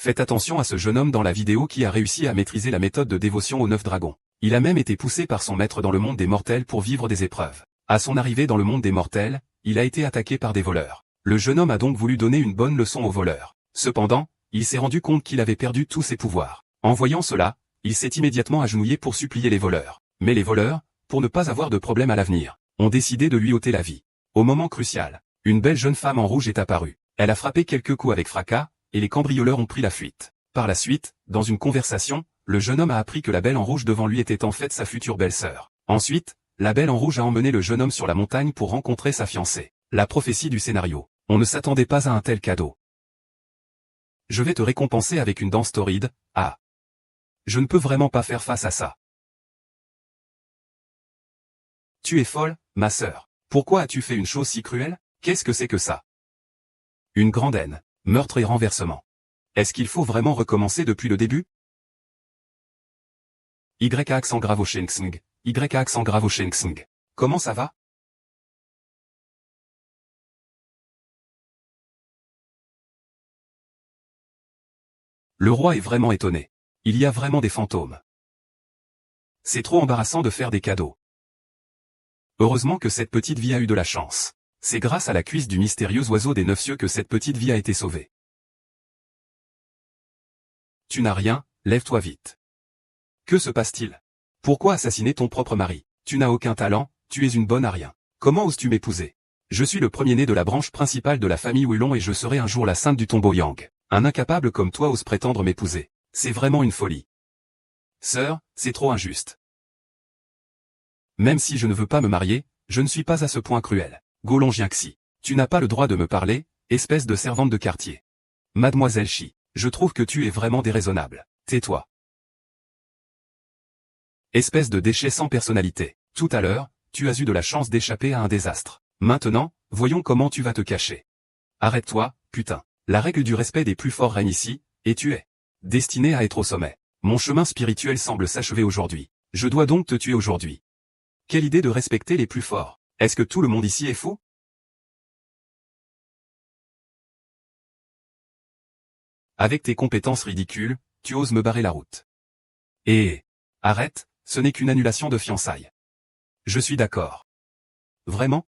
Faites attention à ce jeune homme dans la vidéo qui a réussi à maîtriser la méthode de dévotion aux 9 dragons. Il a même été poussé par son maître dans le monde des mortels pour vivre des épreuves. À son arrivée dans le monde des mortels, il a été attaqué par des voleurs. Le jeune homme a donc voulu donner une bonne leçon aux voleurs. Cependant, il s'est rendu compte qu'il avait perdu tous ses pouvoirs. En voyant cela, il s'est immédiatement agenouillé pour supplier les voleurs. Mais les voleurs, pour ne pas avoir de problème à l'avenir, ont décidé de lui ôter la vie. Au moment crucial, une belle jeune femme en rouge est apparue. Elle a frappé quelques coups avec fracas, et les cambrioleurs ont pris la fuite. Par la suite, dans une conversation, le jeune homme a appris que la belle en rouge devant lui était en fait sa future belle-sœur. Ensuite, la belle en rouge a emmené le jeune homme sur la montagne pour rencontrer sa fiancée. La prophétie du scénario. On ne s'attendait pas à un tel cadeau. Je vais te récompenser avec une danse torride. Ah. Je ne peux vraiment pas faire face à ça. Tu es folle, ma sœur. Pourquoi as-tu fait une chose si cruelle? Qu'est-ce que c'est que ça? Une grande haine, meurtre et renversement. Est-ce qu'il faut vraiment recommencer depuis le début? Y accent grave au Shengsng. Y accent grave au Shengsng. Comment ça va? Le roi est vraiment étonné. Il y a vraiment des fantômes. C'est trop embarrassant de faire des cadeaux. Heureusement que cette petite vie a eu de la chance. C'est grâce à la cuisse du mystérieux oiseau des 9 cieux que cette petite vie a été sauvée. Tu n'as rien, lève-toi vite. Que se passe-t-il? Pourquoi assassiner ton propre mari? Tu n'as aucun talent, tu es une bonne à rien. Comment oses-tu m'épouser? Je suis le premier-né de la branche principale de la famille Wulong et je serai un jour la sainte du tombeau Yang. Un incapable comme toi ose prétendre m'épouser. C'est vraiment une folie. Sœur, c'est trop injuste. Même si je ne veux pas me marier, je ne suis pas à ce point cruel. Golong Jiangxi, tu n'as pas le droit de me parler, espèce de servante de quartier. Mademoiselle Shi, je trouve que tu es vraiment déraisonnable. Tais-toi. Espèce de déchet sans personnalité. Tout à l'heure, tu as eu de la chance d'échapper à un désastre. Maintenant, voyons comment tu vas te cacher. Arrête-toi, putain. La règle du respect des plus forts règne ici, et tu es destiné à être au sommet. Mon chemin spirituel semble s'achever aujourd'hui. Je dois donc te tuer aujourd'hui. Quelle idée de respecter les plus forts. Est-ce que tout le monde ici est fou? Avec tes compétences ridicules, tu oses me barrer la route. Et arrête, ce n'est qu'une annulation de fiançailles. Je suis d'accord. Vraiment?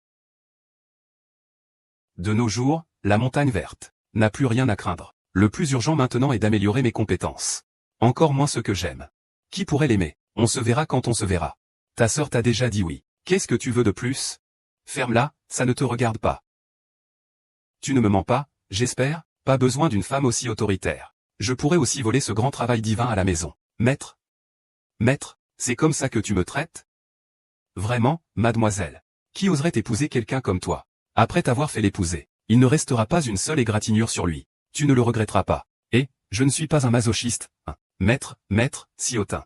De nos jours, la montagne verte n'a plus rien à craindre. Le plus urgent maintenant est d'améliorer mes compétences. Encore moins ce que j'aime. Qui pourrait l'aimer? On se verra quand on se verra. Ta sœur t'a déjà dit oui. Qu'est-ce que tu veux de plus? Ferme-la, ça ne te regarde pas. Tu ne me mens pas, j'espère? Pas besoin d'une femme aussi autoritaire. Je pourrais aussi voler ce grand travail divin à la maison. Maître? Maître, c'est comme ça que tu me traites? Vraiment, mademoiselle. Qui oserait épouser quelqu'un comme toi? Après t'avoir fait l'épouser, il ne restera pas une seule égratignure sur lui. Tu ne le regretteras pas. Et, je ne suis pas un masochiste, hein. Maître, si hautain.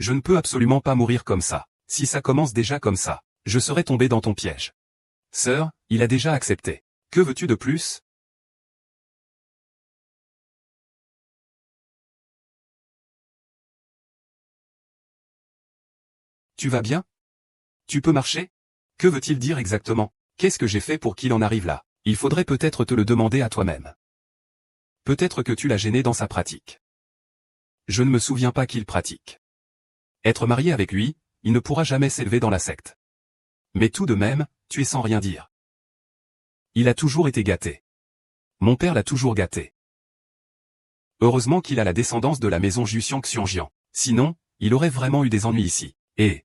Je ne peux absolument pas mourir comme ça. Si ça commence déjà comme ça, je serai tombé dans ton piège. Sœur, il a déjà accepté. Que veux-tu de plus? Tu vas bien? Tu peux marcher? Que veut-il dire exactement? Qu'est-ce que j'ai fait pour qu'il en arrive là? Il faudrait peut-être te le demander à toi-même. Peut-être que tu l'as gêné dans sa pratique. Je ne me souviens pas qu'il pratique. Être marié avec lui, il ne pourra jamais s'élever dans la secte. Mais tout de même, tu es sans rien dire. Il a toujours été gâté. Mon père l'a toujours gâté. Heureusement qu'il a la descendance de la maison Juxiang Xiongjian. Sinon, il aurait vraiment eu des ennuis ici. Et...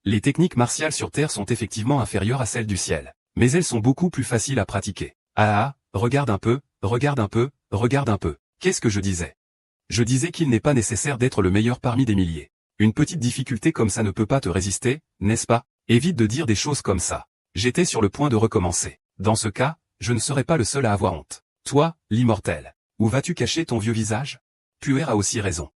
Les techniques martiales sur Terre sont effectivement inférieures à celles du ciel. Mais elles sont beaucoup plus faciles à pratiquer. Regarde un peu, regarde un peu, regarde un peu. Qu'est-ce que je disais? Je disais qu'il n'est pas nécessaire d'être le meilleur parmi des milliers. Une petite difficulté comme ça ne peut pas te résister, n'est-ce pas? Évite de dire des choses comme ça. J'étais sur le point de recommencer. Dans ce cas, je ne serai pas le seul à avoir honte. Toi, l'immortel. Où vas-tu cacher ton vieux visage? Puer a aussi raison.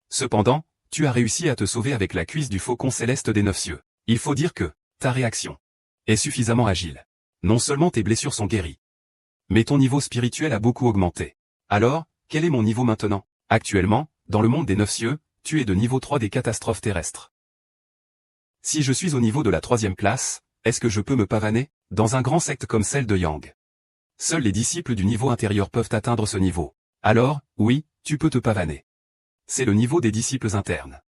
Cependant, tu as réussi à te sauver avec la cuisse du faucon céleste des 9 cieux. Il faut dire que ta réaction est suffisamment agile. Non seulement tes blessures sont guéries, mais ton niveau spirituel a beaucoup augmenté. Alors, quel est mon niveau maintenant? Actuellement, dans le monde des 9 cieux, tu es de niveau 3 des catastrophes terrestres. Si je suis au niveau de la 3e classe, est-ce que je peux me pavaner, dans un grand secte comme celle de Yang? Seuls les disciples du niveau intérieur peuvent atteindre ce niveau. Alors, oui, tu peux te pavaner. C'est le niveau des disciples internes.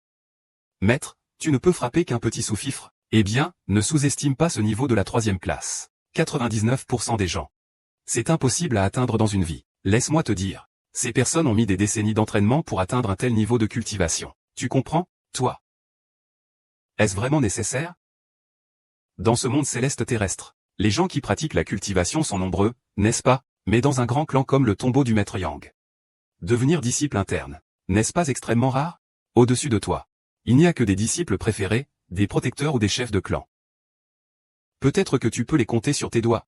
Maître, tu ne peux frapper qu'un petit sous-fifre. Eh bien, ne sous-estime pas ce niveau de la 3e classe. 99% des gens. C'est impossible à atteindre dans une vie. Laisse-moi te dire. Ces personnes ont mis des décennies d'entraînement pour atteindre un tel niveau de cultivation. Tu comprends, toi? Est-ce vraiment nécessaire? Dans ce monde céleste terrestre, les gens qui pratiquent la cultivation sont nombreux, n'est-ce pas, mais dans un grand clan comme le tombeau du maître Yang. Devenir disciple interne, n'est-ce pas extrêmement rare? Au-dessus de toi, il n'y a que des disciples préférés, des protecteurs ou des chefs de clan. Peut-être que tu peux les compter sur tes doigts.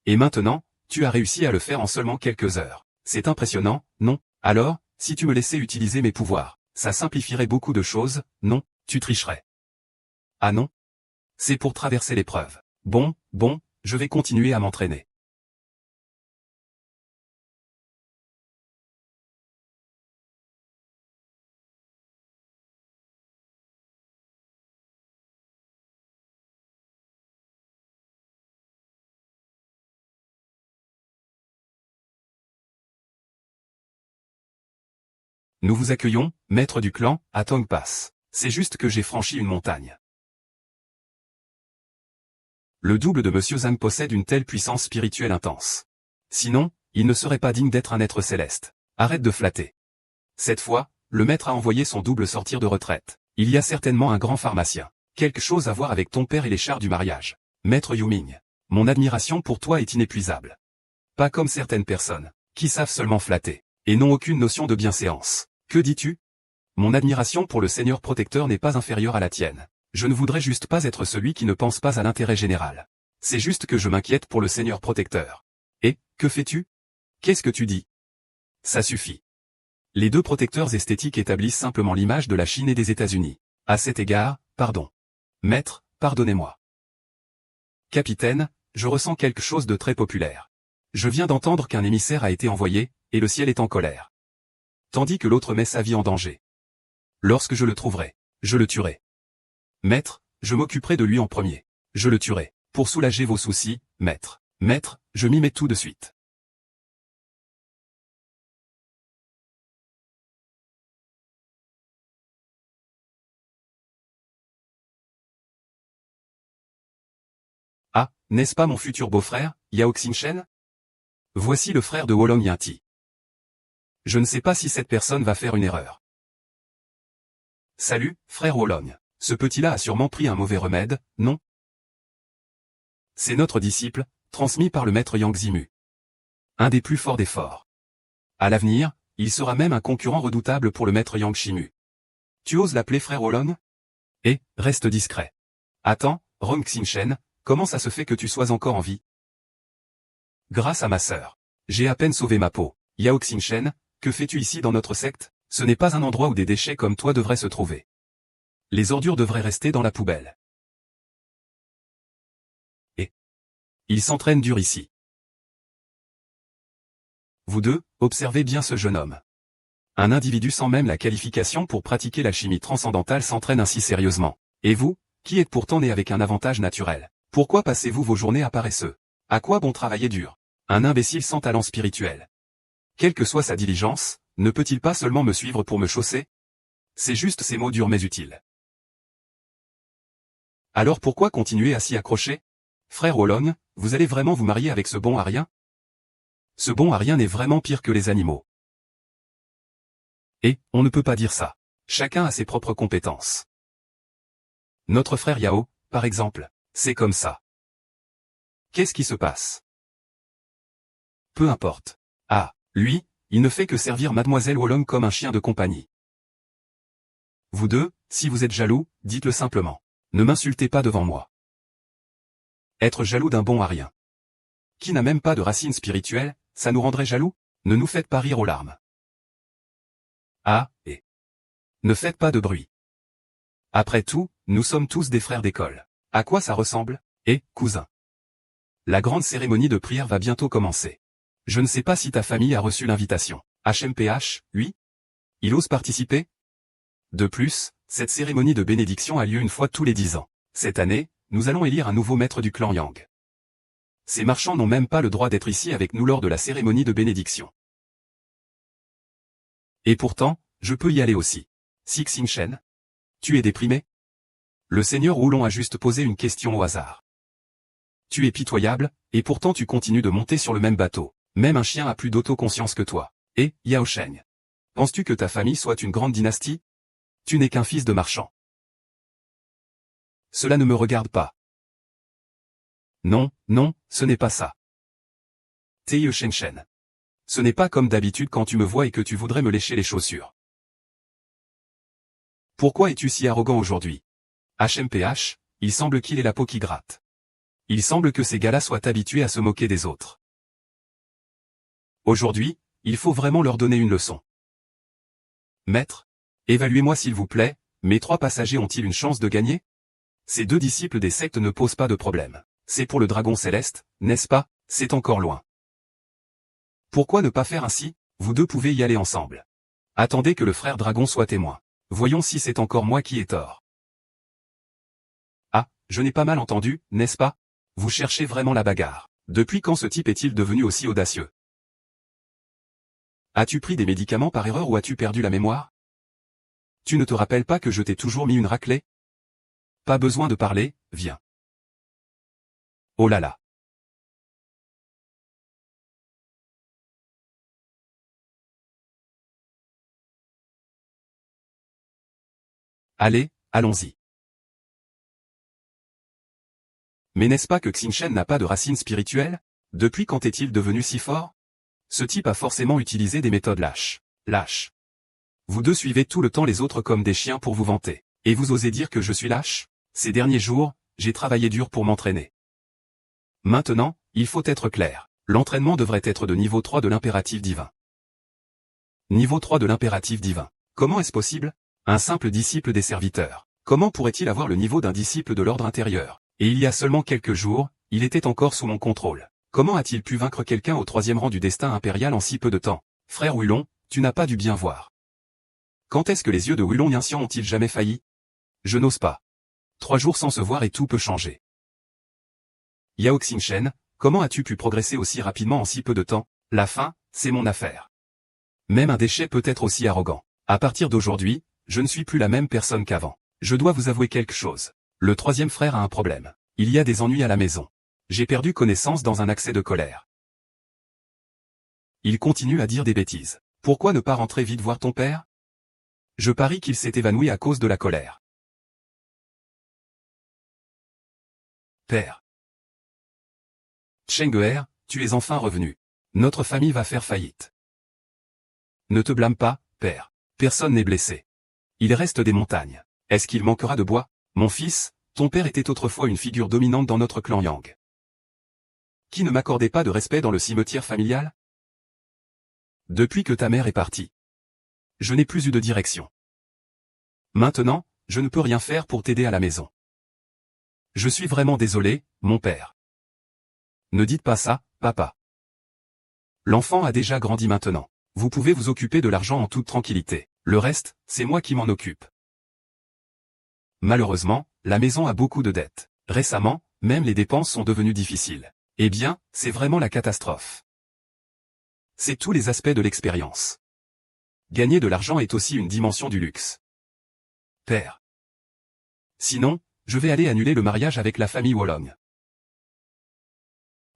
Et maintenant, tu as réussi à le faire en seulement quelques heures. C'est impressionnant, non? Alors, si tu me laissais utiliser mes pouvoirs, ça simplifierait beaucoup de choses, non? Tu tricherais. Ah non? C'est pour traverser l'épreuve. Bon, je vais continuer à m'entraîner. Nous vous accueillons, maître du clan, à Tong Pass. C'est juste que j'ai franchi une montagne. Le double de Monsieur Zhang possède une telle puissance spirituelle intense. Sinon, il ne serait pas digne d'être un être céleste. Arrête de flatter. Cette fois, le maître a envoyé son double sortir de retraite. Il y a certainement un grand pharmacien. Quelque chose à voir avec ton père et les chars du mariage. Maître Yuming, mon admiration pour toi est inépuisable. Pas comme certaines personnes, qui savent seulement flatter, et n'ont aucune notion de bienséance. Que dis-tu? Mon admiration pour le Seigneur protecteur n'est pas inférieure à la tienne. Je ne voudrais juste pas être celui qui ne pense pas à l'intérêt général. C'est juste que je m'inquiète pour le Seigneur protecteur. Et, que fais-tu? Qu'est-ce que tu dis? Ça suffit. Les deux protecteurs esthétiques établissent simplement l'image de la Chine et des États-Unis. À cet égard, pardon. Maître, pardonnez-moi. Capitaine, je ressens quelque chose de très populaire. Je viens d'entendre qu'un émissaire a été envoyé, et le ciel est en colère. Tandis que l'autre met sa vie en danger. Lorsque je le trouverai, je le tuerai. Maître, je m'occuperai de lui en premier. Je le tuerai. Pour soulager vos soucis, maître. Maître, je m'y mets tout de suite. Ah, n'est-ce pas mon futur beau-frère, Yao Xingchen? Voici le frère de Wolong Yinti. Je ne sais pas si cette personne va faire une erreur. Salut, frère Wolong. Ce petit-là a sûrement pris un mauvais remède, non? C'est notre disciple, transmis par le maître Yang Zimu. Un des plus forts des forts. À l'avenir, il sera même un concurrent redoutable pour le maître Yang Shimu. Tu oses l'appeler frère Wolong? Et, reste discret. Attends, Rong Xingchen, comment ça se fait que tu sois encore en vie? Grâce à ma sœur. J'ai à peine sauvé ma peau. Yao Xingchen, que fais-tu ici dans notre secte? Ce n'est pas un endroit où des déchets comme toi devraient se trouver. Les ordures devraient rester dans la poubelle. Et il s'entraîne dur ici. Vous deux, observez bien ce jeune homme. Un individu sans même la qualification pour pratiquer la chimie transcendantale s'entraîne ainsi sérieusement. Et vous, qui êtes pourtant né avec un avantage naturel, pourquoi passez-vous vos journées à paresseux? À quoi bon travailler dur? Un imbécile sans talent spirituel. Quelle que soit sa diligence, ne peut-il pas seulement me suivre pour me chausser? C'est juste ces mots durs mais utiles. Alors pourquoi continuer à s'y accrocher? Frère Wolong, vous allez vraiment vous marier avec ce bon à rien? Ce bon à rien est vraiment pire que les animaux. Et, on ne peut pas dire ça. Chacun a ses propres compétences. Notre frère Yao, par exemple, c'est comme ça. Qu'est-ce qui se passe? Peu importe. Ah, lui, il ne fait que servir Mademoiselle Wolong comme un chien de compagnie. Vous deux, si vous êtes jaloux, dites-le simplement. Ne m'insultez pas devant moi. Être jaloux d'un bon à rien. Qui n'a même pas de racines spirituelles, ça nous rendrait jaloux? Ne nous faites pas rire aux larmes. Ah, et ne faites pas de bruit. Après tout, nous sommes tous des frères d'école. À quoi ça ressemble? Eh, cousin. La grande cérémonie de prière va bientôt commencer. Je ne sais pas si ta famille a reçu l'invitation. HMPH, oui? Il ose participer? De plus, cette cérémonie de bénédiction a lieu une fois tous les 10 ans. Cette année, nous allons élire un nouveau maître du clan Yang. Ces marchands n'ont même pas le droit d'être ici avec nous lors de la cérémonie de bénédiction. Et pourtant, je peux y aller aussi. Si Xingchen, tu es déprimé? Le seigneur Oulong a juste posé une question au hasard. Tu es pitoyable, et pourtant tu continues de monter sur le même bateau. Même un chien a plus d'autoconscience que toi. Et, Yao Sheng, penses-tu que ta famille soit une grande dynastie? Tu n'es qu'un fils de marchand. Cela ne me regarde pas. Non, non, ce n'est pas ça. Teye Shengchen. Ce n'est pas comme d'habitude quand tu me vois et que tu voudrais me lécher les chaussures. Pourquoi es-tu si arrogant aujourd'hui? HMPH, il semble qu'il ait la peau qui gratte. Il semble que ces gars-là soient habitués à se moquer des autres. Aujourd'hui, il faut vraiment leur donner une leçon. Maître, évaluez-moi s'il vous plaît, mes 3 passagers ont-ils une chance de gagner? Ces 2 disciples des sectes ne posent pas de problème. C'est pour le dragon céleste, n'est-ce pas? C'est encore loin. Pourquoi ne pas faire ainsi? Vous 2 pouvez y aller ensemble. Attendez que le frère dragon soit témoin. Voyons si c'est encore moi qui ai tort. Ah, je n'ai pas mal entendu, n'est-ce pas? Vous cherchez vraiment la bagarre. Depuis quand ce type est-il devenu aussi audacieux? As-tu pris des médicaments par erreur ou as-tu perdu la mémoire? Tu ne te rappelles pas que je t'ai toujours mis une raclée? Pas besoin de parler, viens. Oh là là. Allez, allons-y. Mais n'est-ce pas que Xingchen n'a pas de racine spirituelle? Depuis quand est-il devenu si fort? Ce type a forcément utilisé des méthodes lâches. Lâches. Vous 2 suivez tout le temps les autres comme des chiens pour vous vanter. Et vous osez dire que je suis lâche? Ces derniers jours, j'ai travaillé dur pour m'entraîner. Maintenant, il faut être clair. L'entraînement devrait être de niveau 3 de l'impératif divin. Niveau 3 de l'impératif divin. Comment est-ce possible? Un simple disciple des serviteurs. Comment pourrait-il avoir le niveau d'un disciple de l'ordre intérieur? Et il y a seulement quelques jours, il était encore sous mon contrôle. Comment a-t-il pu vaincre quelqu'un au 3e rang du destin impérial en si peu de temps? Frère Wulong, tu n'as pas dû bien voir. Quand est-ce que les yeux de Wulong Yanxian ont-ils jamais failli? Je n'ose pas. 3 jours sans se voir et tout peut changer. Yao Xingchen, comment as-tu pu progresser aussi rapidement en si peu de temps? La fin, c'est mon affaire. Même un déchet peut être aussi arrogant. À partir d'aujourd'hui, je ne suis plus la même personne qu'avant. Je dois vous avouer quelque chose. Le 3e frère a un problème. Il y a des ennuis à la maison. J'ai perdu connaissance dans un accès de colère. Il continue à dire des bêtises. Pourquoi ne pas rentrer vite voir ton père? Je parie qu'il s'est évanoui à cause de la colère. Père. Cheng'er, tu es enfin revenu. Notre famille va faire faillite. Ne te blâme pas, père. Personne n'est blessé. Il reste des montagnes. Est-ce qu'il manquera de bois? Mon fils, ton père était autrefois une figure dominante dans notre clan Yang. Qui ne m'accordait pas de respect dans le cimetière familial? Depuis que ta mère est partie, je n'ai plus eu de direction. Maintenant, je ne peux rien faire pour t'aider à la maison. Je suis vraiment désolé, mon père. Ne dites pas ça, papa. L'enfant a déjà grandi maintenant. Vous pouvez vous occuper de l'argent en toute tranquillité. Le reste, c'est moi qui m'en occupe. Malheureusement, la maison a beaucoup de dettes. Récemment, même les dépenses sont devenues difficiles. Eh bien, c'est vraiment la catastrophe. C'est tous les aspects de l'expérience. Gagner de l'argent est aussi une dimension du luxe. Père. Sinon, je vais aller annuler le mariage avec la famille Wolong.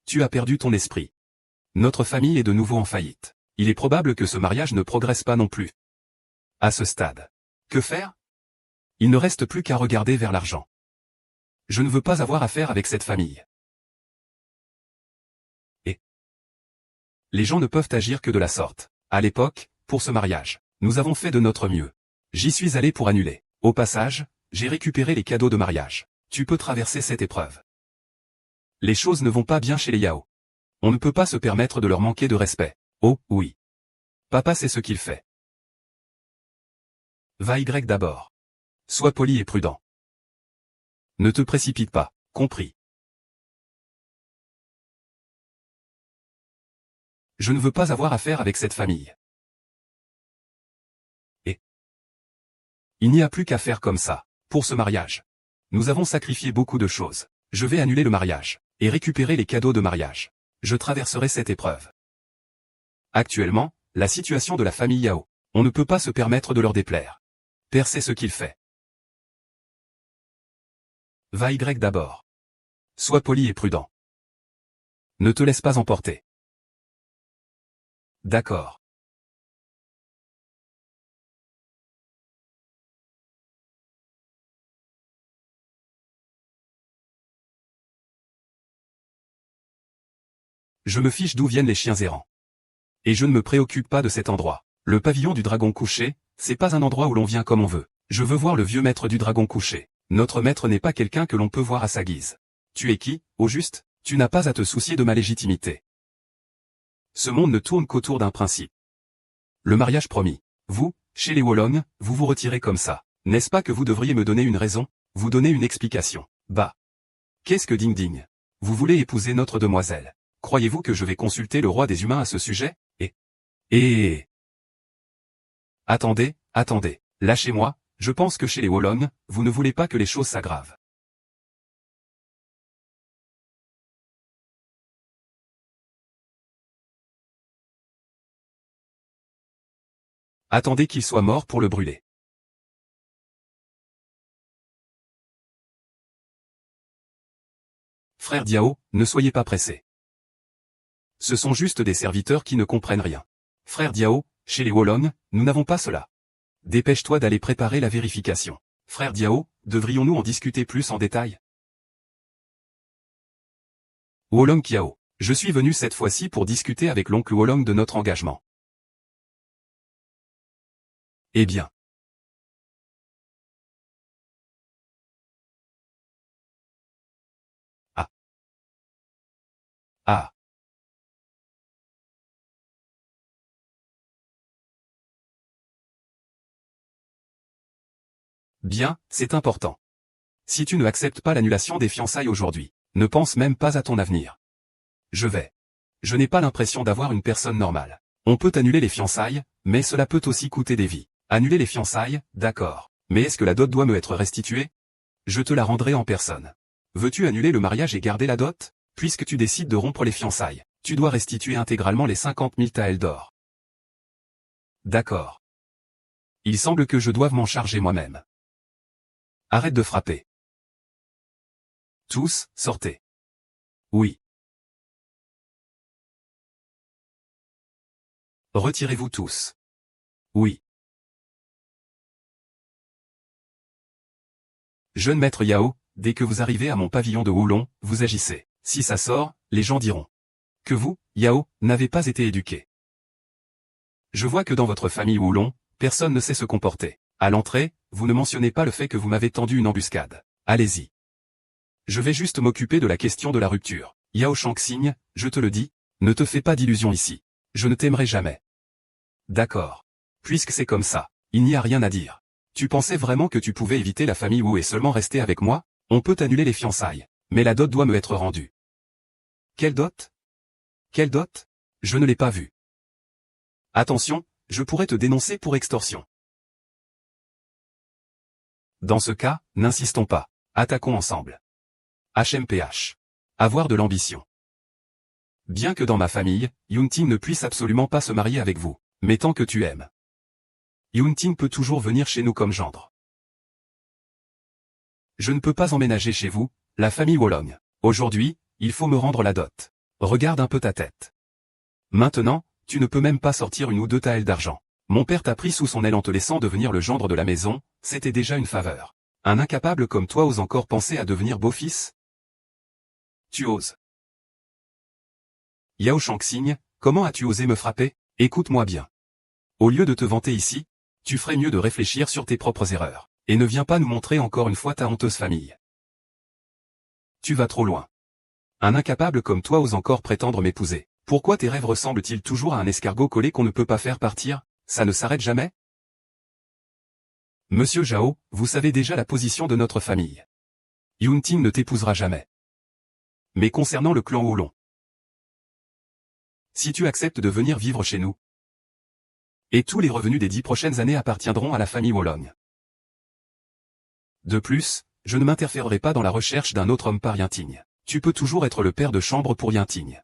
Tu as perdu ton esprit. Notre famille est de nouveau en faillite. Il est probable que ce mariage ne progresse pas non plus. À ce stade. Que faire? Il ne reste plus qu'à regarder vers l'argent. Je ne veux pas avoir affaire avec cette famille. Et les gens ne peuvent agir que de la sorte. À l'époque, pour ce mariage, nous avons fait de notre mieux. J'y suis allé pour annuler. Au passage, j'ai récupéré les cadeaux de mariage. Tu peux traverser cette épreuve. Les choses ne vont pas bien chez les Yao. On ne peut pas se permettre de leur manquer de respect. Oh, oui. Papa sait ce qu'il fait. Va Y d'abord. Sois poli et prudent. Ne te précipite pas, compris. Je ne veux pas avoir affaire avec cette famille. Il n'y a plus qu'à faire comme ça. Pour ce mariage. Nous avons sacrifié beaucoup de choses. Je vais annuler le mariage. Et récupérer les cadeaux de mariage. Je traverserai cette épreuve. Actuellement, la situation de la famille Yao. On ne peut pas se permettre de leur déplaire. Père sait ce qu'il fait. Va Y d'abord. Sois poli et prudent. Ne te laisse pas emporter. D'accord. Je me fiche d'où viennent les chiens errants. Et je ne me préoccupe pas de cet endroit. Le pavillon du dragon couché, c'est pas un endroit où l'on vient comme on veut. Je veux voir le vieux maître du dragon couché. Notre maître n'est pas quelqu'un que l'on peut voir à sa guise. Tu es qui, au juste? Tu n'as pas à te soucier de ma légitimité. Ce monde ne tourne qu'autour d'un principe. Le mariage promis. Vous, chez les Wolong, vous vous retirez comme ça. N'est-ce pas que vous devriez me donner une raison, vous donner une explication? Bah. Qu'est-ce que Ding Ding? Vous voulez épouser notre demoiselle. Croyez-vous que je vais consulter le roi des humains à ce sujet? Et... Attendez, attendez. Lâchez-moi, je pense que chez les Wolong, vous ne voulez pas que les choses s'aggravent. Attendez qu'il soit mort pour le brûler. Frère Diao, ne soyez pas pressé. Ce sont juste des serviteurs qui ne comprennent rien. Frère Diao, chez les Wolong, nous n'avons pas cela. Dépêche-toi d'aller préparer la vérification. Frère Diao, devrions-nous en discuter plus en détail? Wolong Kiao, je suis venu cette fois-ci pour discuter avec l'oncle Wolong de notre engagement. Eh bien. Ah. Ah. Bien, c'est important. Si tu ne acceptes pas l'annulation des fiançailles aujourd'hui, ne pense même pas à ton avenir. Je vais. Je n'ai pas l'impression d'avoir une personne normale. On peut annuler les fiançailles, mais cela peut aussi coûter des vies. Annuler les fiançailles, d'accord. Mais est-ce que la dot doit me être restituée? Je te la rendrai en personne. Veux-tu annuler le mariage et garder la dot? Puisque tu décides de rompre les fiançailles, tu dois restituer intégralement les 50 000 taels d'or. D'accord. Il semble que je doive m'en charger moi-même. Arrête de frapper. Tous, sortez. Oui. Retirez-vous tous. Oui. Jeune maître Yao, dès que vous arrivez à mon pavillon de Wulong, vous agissez. Si ça sort, les gens diront que vous, Yao, n'avez pas été éduqué. Je vois que dans votre famille Wulong, personne ne sait se comporter. À l'entrée, vous ne mentionnez pas le fait que vous m'avez tendu une embuscade. Allez-y. Je vais juste m'occuper de la question de la rupture. Yao Shangxing, je te le dis, ne te fais pas d'illusions ici. Je ne t'aimerai jamais. D'accord. Puisque c'est comme ça, il n'y a rien à dire. Tu pensais vraiment que tu pouvais éviter la famille Wu et seulement rester avec moi? On peut annuler les fiançailles, mais la dot doit me être rendue. Quelle dot? Quelle dot? Je ne l'ai pas vue. Attention, je pourrais te dénoncer pour extorsion. Dans ce cas, n'insistons pas. Attaquons ensemble. HMPH. Avoir de l'ambition. Bien que dans ma famille, Yunting ne puisse absolument pas se marier avec vous, mais tant que tu aimes. Yunting peut toujours venir chez nous comme gendre. Je ne peux pas emménager chez vous, la famille Wolong. Aujourd'hui, il faut me rendre la dot. Regarde un peu ta tête. Maintenant, tu ne peux même pas sortir une ou deux taels d'argent. Mon père t'a pris sous son aile en te laissant devenir le gendre de la maison, c'était déjà une faveur. Un incapable comme toi ose encore penser à devenir beau-fils? Tu oses. Yao Shangxing, comment as-tu osé me frapper? Écoute-moi bien. Au lieu de te vanter ici, tu ferais mieux de réfléchir sur tes propres erreurs, et ne viens pas nous montrer encore une fois ta honteuse famille. Tu vas trop loin. Un incapable comme toi ose encore prétendre m'épouser. Pourquoi tes rêves ressemblent-ils toujours à un escargot collé qu'on ne peut pas faire partir? Ça ne s'arrête jamais? Monsieur Zhao, vous savez déjà la position de notre famille. Yunting ne t'épousera jamais. Mais concernant le clan Oolong, si tu acceptes de venir vivre chez nous, et tous les revenus des 10 prochaines années appartiendront à la famille Wolong. De plus, je ne m'interférerai pas dans la recherche d'un autre homme par Yinting. Tu peux toujours être le père de chambre pour Yinting.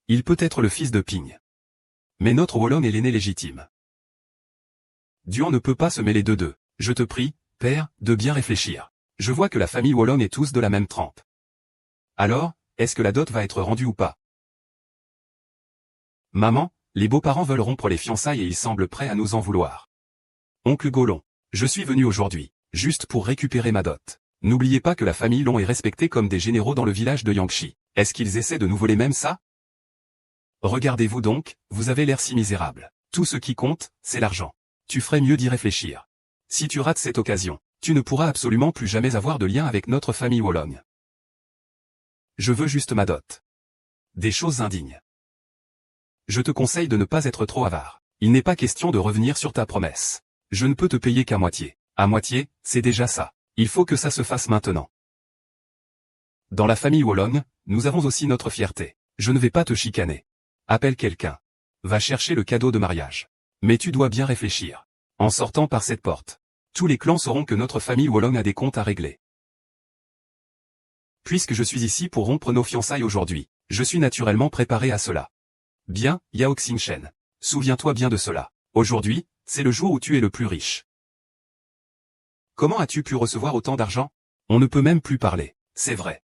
Il peut être le fils de Ping. Mais notre Wolong est l'aîné légitime. Duan ne peut pas se mêler de deux. Je te prie, père, de bien réfléchir. Je vois que la famille Wolong est tous de la même trempe. Alors, est-ce que la dot va être rendue ou pas? Maman, les beaux-parents veulent rompre les fiançailles et ils semblent prêts à nous en vouloir. Oncle Golon, je suis venu aujourd'hui, juste pour récupérer ma dot. N'oubliez pas que la famille Long est respectée comme des généraux dans le village de Yangshi. Est-ce qu'ils essaient de nous voler même ça? Regardez-vous donc, vous avez l'air si misérable. Tout ce qui compte, c'est l'argent. Tu ferais mieux d'y réfléchir. Si tu rates cette occasion, tu ne pourras absolument plus jamais avoir de lien avec notre famille Wolong. Je veux juste ma dot. Des choses indignes. Je te conseille de ne pas être trop avare. Il n'est pas question de revenir sur ta promesse. Je ne peux te payer qu'à moitié. À moitié, c'est déjà ça. Il faut que ça se fasse maintenant. Dans la famille Wolong, nous avons aussi notre fierté. Je ne vais pas te chicaner. Appelle quelqu'un. Va chercher le cadeau de mariage. Mais tu dois bien réfléchir. En sortant par cette porte, tous les clans sauront que notre famille Wolong a des comptes à régler. Puisque je suis ici pour rompre nos fiançailles aujourd'hui, je suis naturellement préparé à cela. Bien, Yao Xingchen. Souviens-toi bien de cela. Aujourd'hui, c'est le jour où tu es le plus riche. Comment as-tu pu recevoir autant d'argent? On ne peut même plus parler, c'est vrai.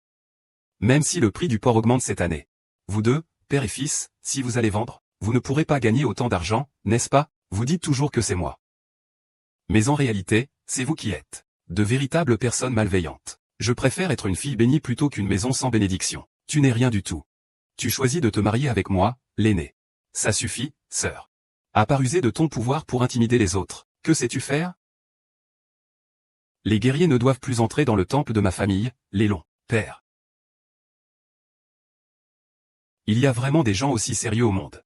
Même si le prix du porc augmente cette année. Vous deux, père et fils, si vous allez vendre, vous ne pourrez pas gagner autant d'argent, n'est-ce pas? Vous dites toujours que c'est moi. Mais en réalité, c'est vous qui êtes de véritables personnes malveillantes. Je préfère être une fille bénie plutôt qu'une maison sans bénédiction. Tu n'es rien du tout. Tu choisis de te marier avec moi, l'aîné. Ça suffit, sœur. À part user de ton pouvoir pour intimider les autres, que sais-tu faire? Les guerriers ne doivent plus entrer dans le temple de ma famille, les Longs, père. Il y a vraiment des gens aussi sérieux au monde.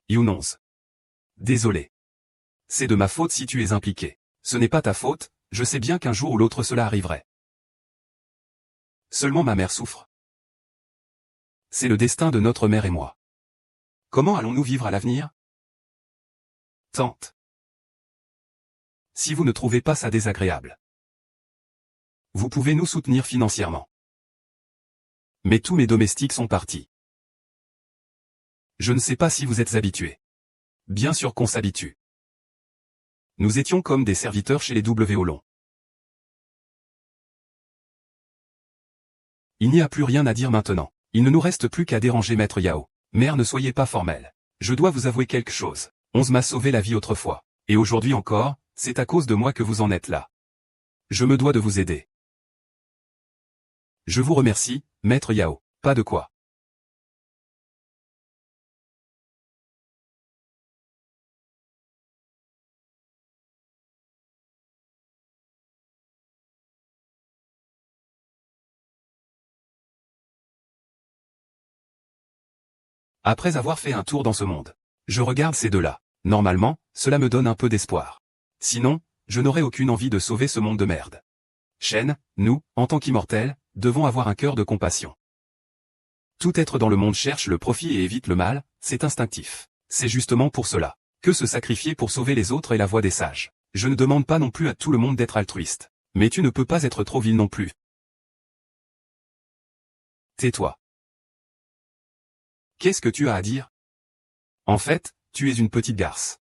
Yunonz. Désolé. C'est de ma faute si tu es impliqué. Ce n'est pas ta faute, je sais bien qu'un jour ou l'autre cela arriverait. Seulement ma mère souffre. C'est le destin de notre mère et moi. Comment allons-nous vivre à l'avenir? Tante. Si vous ne trouvez pas ça désagréable, vous pouvez nous soutenir financièrement. Mais tous mes domestiques sont partis. Je ne sais pas si vous êtes habitués. Bien sûr qu'on s'habitue. Nous étions comme des serviteurs chez les W.O. Il n'y a plus rien à dire maintenant. Il ne nous reste plus qu'à déranger Maître Yao. Mère, ne soyez pas formelle. Je dois vous avouer quelque chose. Onze m'a sauvé la vie autrefois. Et aujourd'hui encore, c'est à cause de moi que vous en êtes là. Je me dois de vous aider. Je vous remercie, Maître Yao. Pas de quoi. Après avoir fait un tour dans ce monde, je regarde ces deux-là. Normalement, cela me donne un peu d'espoir. Sinon, je n'aurais aucune envie de sauver ce monde de merde. Shen, nous, en tant qu'immortels, devons avoir un cœur de compassion. Tout être dans le monde cherche le profit et évite le mal, c'est instinctif. C'est justement pour cela que se sacrifier pour sauver les autres est la voie des sages. Je ne demande pas non plus à tout le monde d'être altruiste. Mais tu ne peux pas être trop vil non plus. Tais-toi. Qu'est-ce que tu as à dire? En fait, tu es une petite garce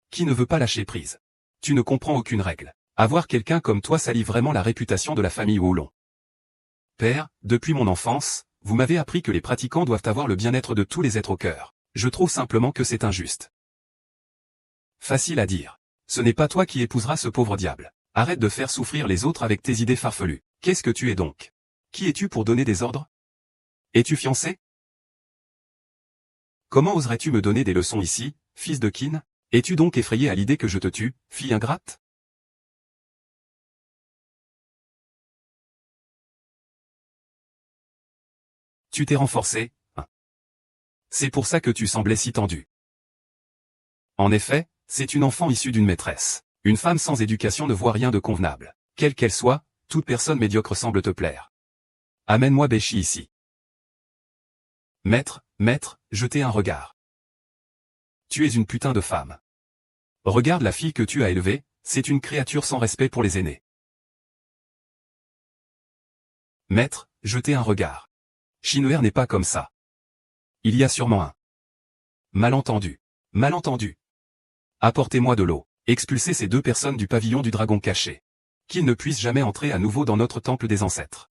qui ne veut pas lâcher prise. Tu ne comprends aucune règle. Avoir quelqu'un comme toi salit vraiment la réputation de la famille Wolong. Père, depuis mon enfance, vous m'avez appris que les pratiquants doivent avoir le bien-être de tous les êtres au cœur. Je trouve simplement que c'est injuste. Facile à dire. Ce n'est pas toi qui épouseras ce pauvre diable. Arrête de faire souffrir les autres avec tes idées farfelues. Qu'est-ce que tu es donc? Qui es-tu pour donner des ordres? Es-tu fiancé? Comment oserais-tu me donner des leçons ici, fils de Qin? Es-tu donc effrayé à l'idée que je te tue, fille ingrate? Tu t'es renforcé, hein. C'est pour ça que tu semblais si tendu. En effet, c'est une enfant issue d'une maîtresse. Une femme sans éducation ne voit rien de convenable. Quelle qu'elle soit, toute personne médiocre semble te plaire. Amène-moi Béchi ici. Maître, jetez un regard. Tu es une putain de femme. Regarde la fille que tu as élevée, c'est une créature sans respect pour les aînés. Maître, jetez un regard. Shin'er n'est pas comme ça. Il y a sûrement un malentendu. Malentendu. Apportez-moi de l'eau. Expulsez ces deux personnes du pavillon du dragon caché. Qu'ils ne puissent jamais entrer à nouveau dans notre temple des ancêtres.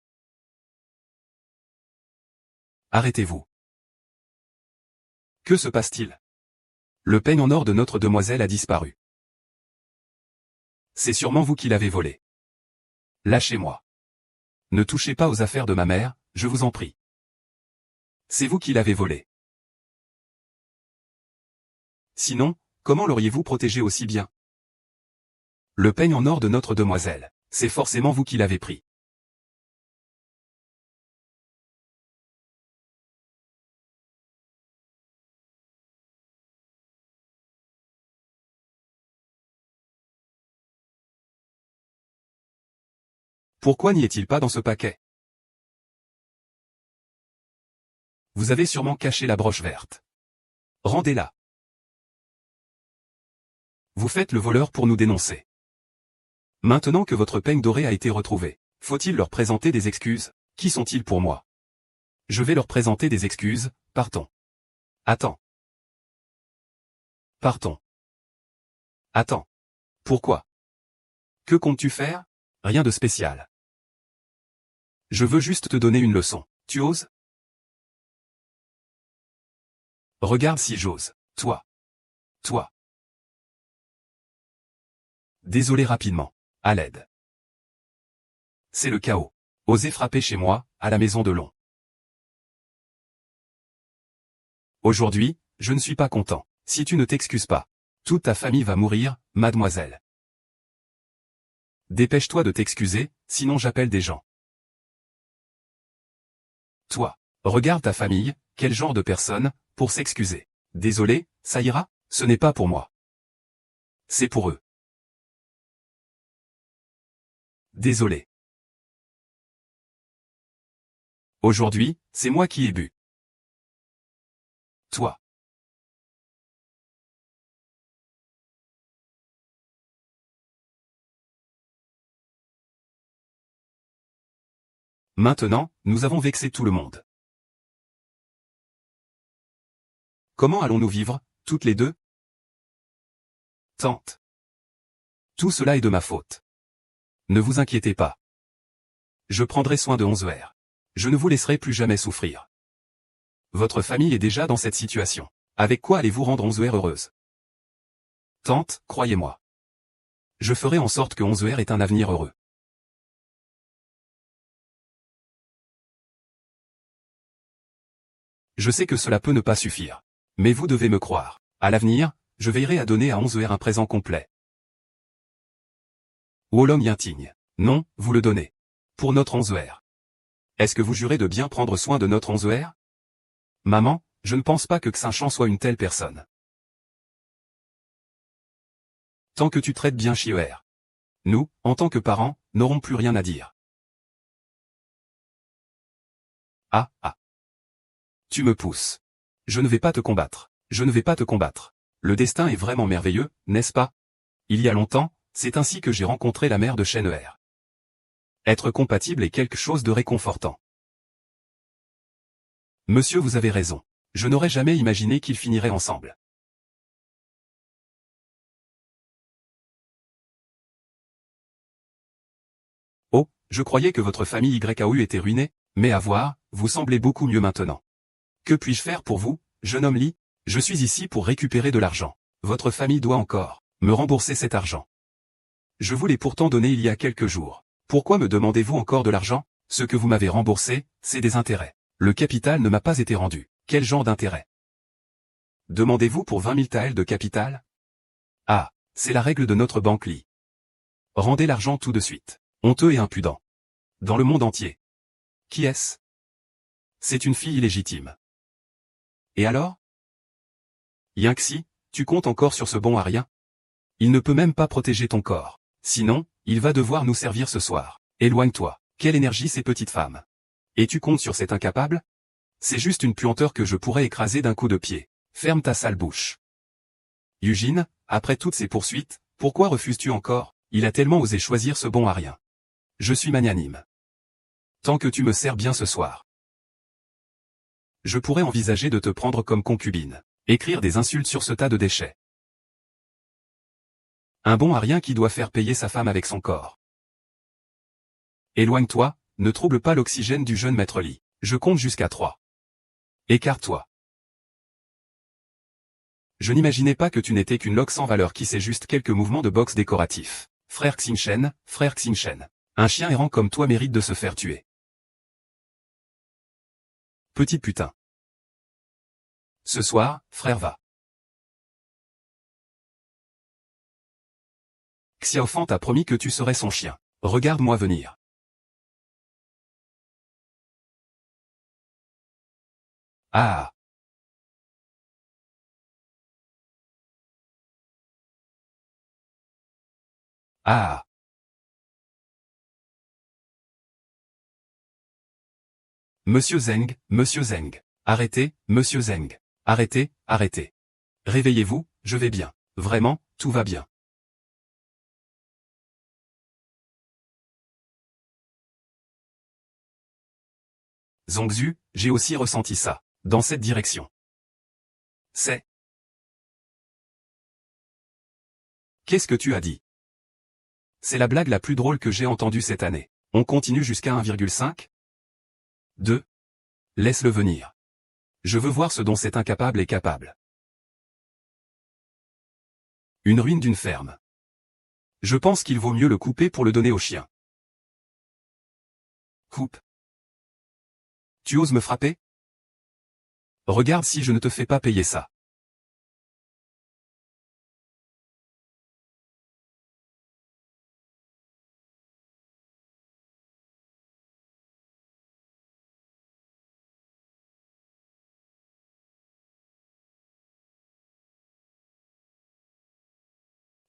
Arrêtez-vous. Que se passe-t-il? Le peigne en or de notre demoiselle a disparu. C'est sûrement vous qui l'avez volé. Lâchez-moi. Ne touchez pas aux affaires de ma mère, je vous en prie. C'est vous qui l'avez volé. Sinon, comment l'auriez-vous protégé aussi bien? Le peigne en or de notre demoiselle, c'est forcément vous qui l'avez pris. Pourquoi n'y est-il pas dans ce paquet? Vous avez sûrement caché la broche verte. Rendez-la. Vous faites le voleur pour nous dénoncer. Maintenant que votre peigne doré a été retrouvé, faut-il leur présenter des excuses? Qui sont-ils pour moi? Je vais leur présenter des excuses, partons. Attends. Partons. Attends. Pourquoi? Que comptes-tu faire? Rien de spécial. Je veux juste te donner une leçon. Tu oses? Regarde si j'ose. Toi. Toi. Désolé rapidement. À l'aide. C'est le chaos. Osez frapper chez moi, à la maison de Long. Aujourd'hui, je ne suis pas content. Si tu ne t'excuses pas, toute ta famille va mourir, mademoiselle. Dépêche-toi de t'excuser, sinon j'appelle des gens. Toi, regarde ta famille, quel genre de personne, pour s'excuser. Désolé, ça ira? Ce n'est pas pour moi. C'est pour eux. Désolé. Aujourd'hui, c'est moi qui ai bu. Toi. Maintenant, nous avons vexé tout le monde. Comment allons-nous vivre, toutes les deux? Tante. Tout cela est de ma faute. Ne vous inquiétez pas. Je prendrai soin de Onzuer. Je ne vous laisserai plus jamais souffrir. Votre famille est déjà dans cette situation. Avec quoi allez-vous rendre Onzuer heureuse? Tante, croyez-moi. Je ferai en sorte que Onzuer ait un avenir heureux. Je sais que cela peut ne pas suffire. Mais vous devez me croire. À l'avenir, je veillerai à donner à Onzuer un présent complet. Wolong Yinting. Non, vous le donnez. Pour notre Onzuer. Est-ce que vous jurez de bien prendre soin de notre Onzuer? Maman, je ne pense pas que Xinchan soit une telle personne. Tant que tu traites bien Chioer. Nous, en tant que parents, n'aurons plus rien à dire. Ah, ah. Tu me pousses. Je ne vais pas te combattre. Je ne vais pas te combattre. Le destin est vraiment merveilleux, n'est-ce pas? Il y a longtemps, c'est ainsi que j'ai rencontré la mère de Shen'er. Être compatible est quelque chose de réconfortant. Monsieur, vous avez raison. Je n'aurais jamais imaginé qu'ils finiraient ensemble. Oh, je croyais que votre famille YAU était ruinée, mais à voir, vous semblez beaucoup mieux maintenant. Que puis-je faire pour vous, jeune homme Li? Je suis ici pour récupérer de l'argent. Votre famille doit encore me rembourser cet argent. Je vous l'ai pourtant donné il y a quelques jours. Pourquoi me demandez-vous encore de l'argent? Ce que vous m'avez remboursé, c'est des intérêts. Le capital ne m'a pas été rendu. Quel genre d'intérêt? Demandez-vous pour 20 000 taels de capital? Ah, c'est la règle de notre banque Li. Rendez l'argent tout de suite. Honteux et impudent. Dans le monde entier. Qui est-ce? C'est une fille illégitime. Et alors? Yinxi, tu comptes encore sur ce bon à rien? Il ne peut même pas protéger ton corps. Sinon, il va devoir nous servir ce soir. Éloigne-toi. Quelle énergie ces petites femmes. Et tu comptes sur cet incapable? C'est juste une puanteur que je pourrais écraser d'un coup de pied. Ferme ta sale bouche. Eugene, après toutes ces poursuites, pourquoi refuses-tu encore? Il a tellement osé choisir ce bon à rien. Je suis magnanime. Tant que tu me sers bien ce soir. Je pourrais envisager de te prendre comme concubine. Écrire des insultes sur ce tas de déchets. Un bon à rien qui doit faire payer sa femme avec son corps. Éloigne-toi, ne trouble pas l'oxygène du jeune maître Lee. Je compte jusqu'à 3. Écarte-toi. Je n'imaginais pas que tu n'étais qu'une loque sans valeur qui sait juste quelques mouvements de boxe décoratifs. Frère Xinchen, frère Xinchen. Un chien errant comme toi mérite de se faire tuer. Petit putain. Ce soir, frère va. Xiaofan t'a promis que tu serais son chien. Regarde-moi venir. Ah. Ah. Monsieur Zeng, Monsieur Zeng. Arrêtez, Monsieur Zeng. Arrêtez, arrêtez. Réveillez-vous, je vais bien. Vraiment, tout va bien. Zongzhu, j'ai aussi ressenti ça. Dans cette direction. C'est. Qu'est-ce que tu as dit? C'est la blague la plus drôle que j'ai entendue cette année. On continue jusqu'à 1,5? 2. Laisse-le venir. Je veux voir ce dont cet incapable est capable. Une ruine d'une ferme. Je pense qu'il vaut mieux le couper pour le donner au chien. Coupe. Tu oses me frapper? Regarde si je ne te fais pas payer ça.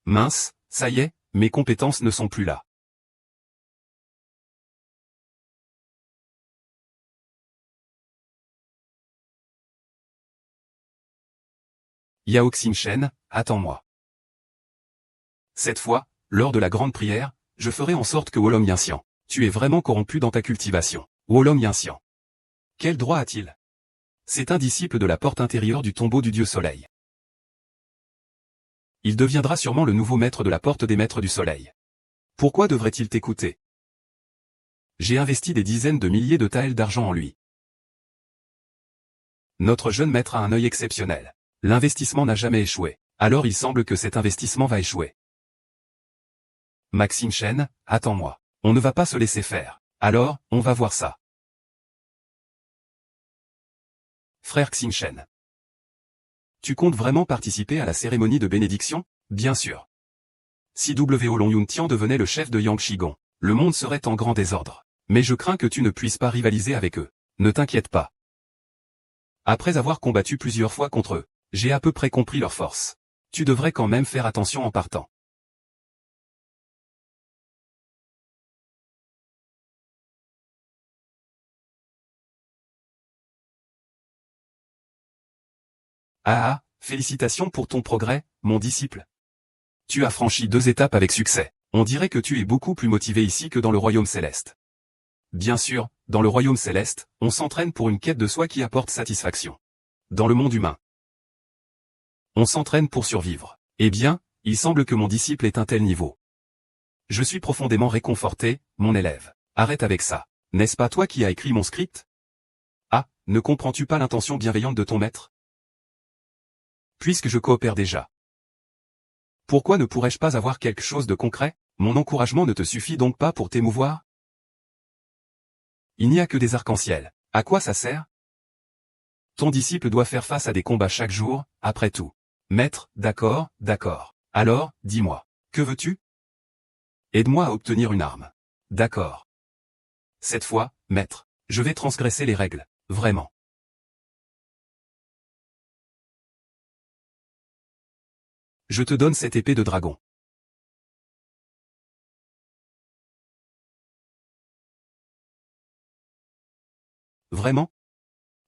Mince, ça y est, mes compétences ne sont plus là. Yao Xinchen, attends-moi. Cette fois, lors de la grande prière, je ferai en sorte que Wolong Yanxian, tu es vraiment corrompu dans ta cultivation. Wolong Yanxian. Quel droit a-t-il? C'est un disciple de la porte intérieure du tombeau du dieu soleil. Il deviendra sûrement le nouveau maître de la porte des maîtres du soleil. Pourquoi devrait-il t'écouter? J'ai investi des dizaines de milliers de taels d'argent en lui. Notre jeune maître a un œil exceptionnel. L'investissement n'a jamais échoué. Alors il semble que cet investissement va échouer. Maxime Chen, attends-moi. On ne va pas se laisser faire. Alors, on va voir ça. Frère Xinchen. Tu comptes vraiment participer à la cérémonie de bénédiction? Bien sûr. Si W. Long Yuntian devenait le chef de Yang Shigong, le monde serait en grand désordre. Mais je crains que tu ne puisses pas rivaliser avec eux. Ne t'inquiète pas. Après avoir combattu plusieurs fois contre eux, j'ai à peu près compris leur force. Tu devrais quand même faire attention en partant. Ah ah, félicitations pour ton progrès, mon disciple. Tu as franchi 2 étapes avec succès. On dirait que tu es beaucoup plus motivé ici que dans le royaume céleste. Bien sûr, dans le royaume céleste, on s'entraîne pour une quête de soi qui apporte satisfaction. Dans le monde humain, on s'entraîne pour survivre. Eh bien, il semble que mon disciple est un tel niveau. Je suis profondément réconforté, mon élève. Arrête avec ça. N'est-ce pas toi qui as écrit mon script? Ah, ne comprends-tu pas l'intention bienveillante de ton maître? Puisque je coopère déjà. Pourquoi ne pourrais-je pas avoir quelque chose de concret? Mon encouragement ne te suffit donc pas pour t'émouvoir? Il n'y a que des arcs-en-ciel. À quoi ça sert? Ton disciple doit faire face à des combats chaque jour, après tout. Maître, d'accord, d'accord. Alors, dis-moi. Que veux-tu? Aide-moi à obtenir une arme. D'accord. Cette fois, maître, je vais transgresser les règles. Vraiment. Je te donne cette épée de dragon. Vraiment?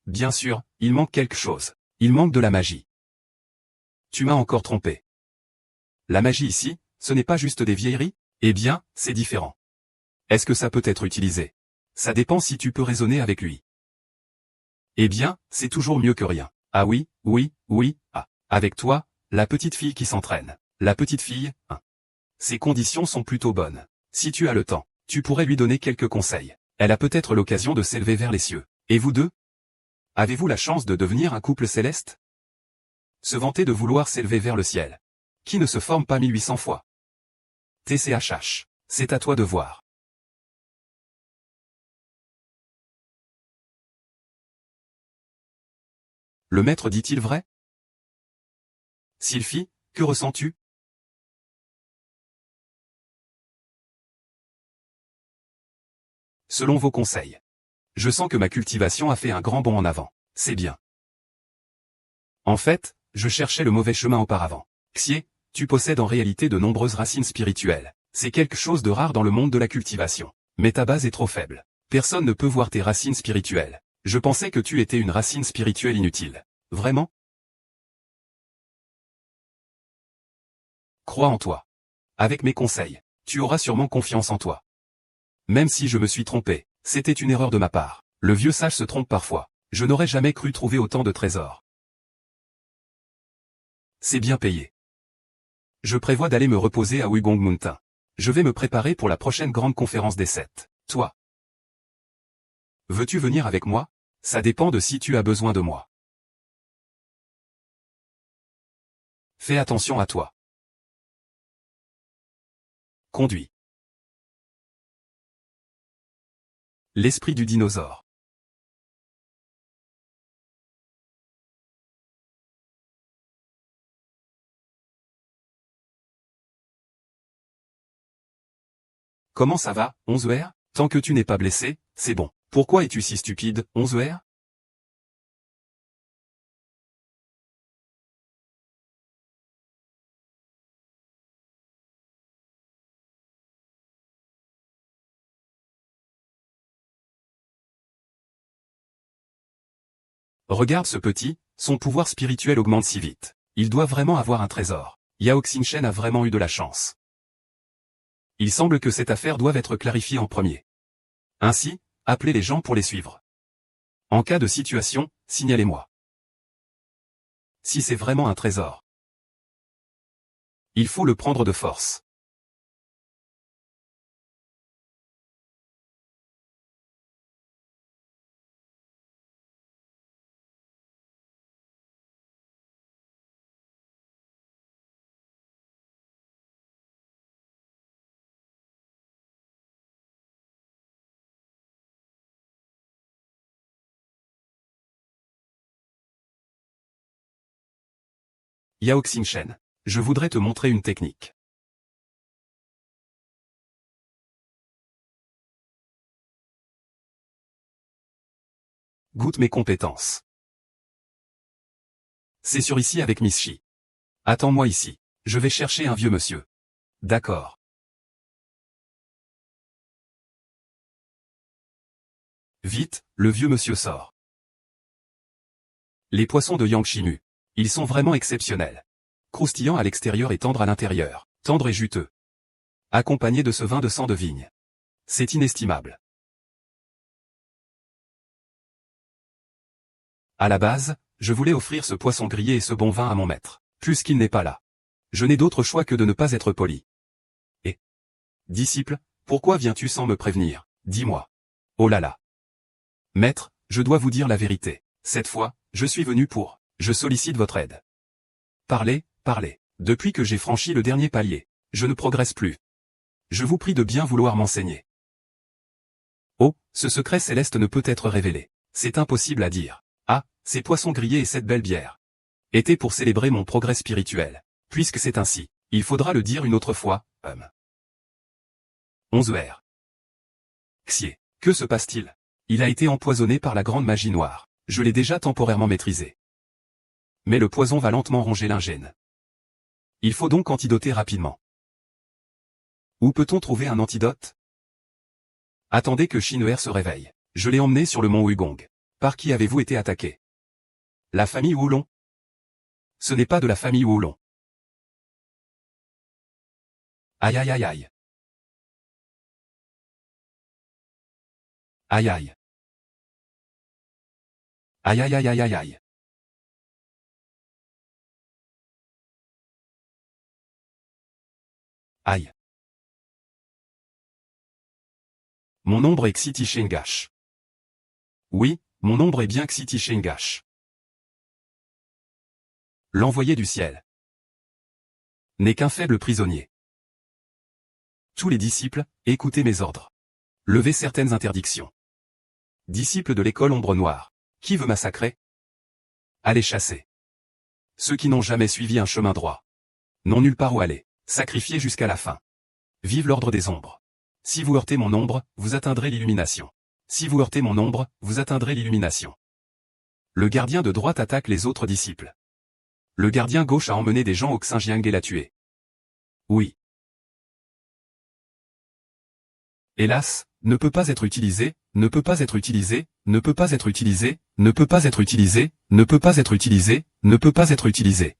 Bien sûr, il manque quelque chose. Il manque de la magie. Tu m'as encore trompé. La magie ici, ce n'est pas juste des vieilleries? Eh bien, c'est différent. Est-ce que ça peut être utilisé? Ça dépend si tu peux raisonner avec lui. Eh bien, c'est toujours mieux que rien. Ah oui, oui, oui, ah. Avec toi, la petite fille qui s'entraîne. La petite fille, hein. Ses conditions sont plutôt bonnes. Si tu as le temps, tu pourrais lui donner quelques conseils. Elle a peut-être l'occasion de s'élever vers les cieux. Et vous deux? Avez-vous la chance de devenir un couple céleste? Se vanter de vouloir s'élever vers le ciel. Qui ne se forme pas 1800 fois? TCHH. C'est à toi de voir. Le maître dit-il vrai? Sylphie, que ressens-tu? Selon vos conseils. Je sens que ma cultivation a fait un grand bond en avant. C'est bien. En fait, je cherchais le mauvais chemin auparavant. Xie, tu possèdes en réalité de nombreuses racines spirituelles. C'est quelque chose de rare dans le monde de la cultivation. Mais ta base est trop faible. Personne ne peut voir tes racines spirituelles. Je pensais que tu étais une racine spirituelle inutile. Vraiment? Crois en toi. Avec mes conseils, tu auras sûrement confiance en toi. Même si je me suis trompé, c'était une erreur de ma part. Le vieux sage se trompe parfois. Je n'aurais jamais cru trouver autant de trésors. C'est bien payé. Je prévois d'aller me reposer à Wugong Mountain. Je vais me préparer pour la prochaine grande conférence des 7. Toi? Veux-tu venir avec moi? Ça dépend de si tu as besoin de moi. Fais attention à toi. Conduis. L'esprit du dinosaure. Comment ça va, 11R? Tant que tu n'es pas blessé, c'est bon. Pourquoi es-tu si stupide, 11R? Regarde ce petit, son pouvoir spirituel augmente si vite. Il doit vraiment avoir un trésor. Yao Xingchen a vraiment eu de la chance. Il semble que cette affaire doive être clarifiée en premier. Ainsi, appelez les gens pour les suivre. En cas de situation, signalez-moi. Si c'est vraiment un trésor, il faut le prendre de force. Yao Xingchen, je voudrais te montrer une technique. Goûte mes compétences. C'est sur ici avec Miss Shi. Attends-moi ici. Je vais chercher un vieux monsieur. D'accord. Vite, le vieux monsieur sort. Les poissons de Yang Shinu. Ils sont vraiment exceptionnels. Croustillants à l'extérieur et tendres à l'intérieur. Tendres et juteux. Accompagnés de ce vin de sang de vigne. C'est inestimable. À la base, je voulais offrir ce poisson grillé et ce bon vin à mon maître. Puisqu'il n'est pas là. Je n'ai d'autre choix que de ne pas être poli. Et, disciple, pourquoi viens-tu sans me prévenir? Dis-moi. Oh là là. Maître, je dois vous dire la vérité. Cette fois, je suis venu pour. Je sollicite votre aide. Parlez, parlez. Depuis que j'ai franchi le dernier palier, je ne progresse plus. Je vous prie de bien vouloir m'enseigner. Oh, ce secret céleste ne peut être révélé. C'est impossible à dire. Ah, ces poissons grillés et cette belle bière. Étaient pour célébrer mon progrès spirituel. Puisque c'est ainsi, il faudra le dire une autre fois, 11R. Xie, que se passe-t-il? Il a été empoisonné par la grande magie noire. Je l'ai déjà temporairement maîtrisé. Mais le poison va lentement ronger l'ingène. Il faut donc antidoter rapidement. Où peut-on trouver un antidote? Attendez que Shin'er se réveille. Je l'ai emmené sur le mont Wugong. Par qui avez-vous été attaqué? La famille Wulong? Ce n'est pas de la famille Oolong. Aïe aïe aïe aïe. Aïe aïe. Aïe aïe aïe aïe aïe aïe. Aïe. Mon ombre est Xiti Shengash. Oui, mon ombre est bien Xiti Shengash. L'envoyé du ciel n'est qu'un faible prisonnier. Tous les disciples, écoutez mes ordres. Levez certaines interdictions. Disciples de l'école Ombre Noire. Qui veut massacrer? Allez chasser. Ceux qui n'ont jamais suivi un chemin droit. N'ont nulle part où aller. Sacrifiez jusqu'à la fin. Vive l'ordre des ombres. Si vous heurtez mon ombre, vous atteindrez l'illumination. Si vous heurtez mon ombre, vous atteindrez l'illumination. Le gardien de droite attaque les autres disciples. Le gardien gauche a emmené des gens au Xinjiang et l'a tué. Oui. Hélas, ne peut pas être utilisé, ne peut pas être utilisé, ne peut pas être utilisé, ne peut pas être utilisé, ne peut pas être utilisé, ne peut pas être utilisé.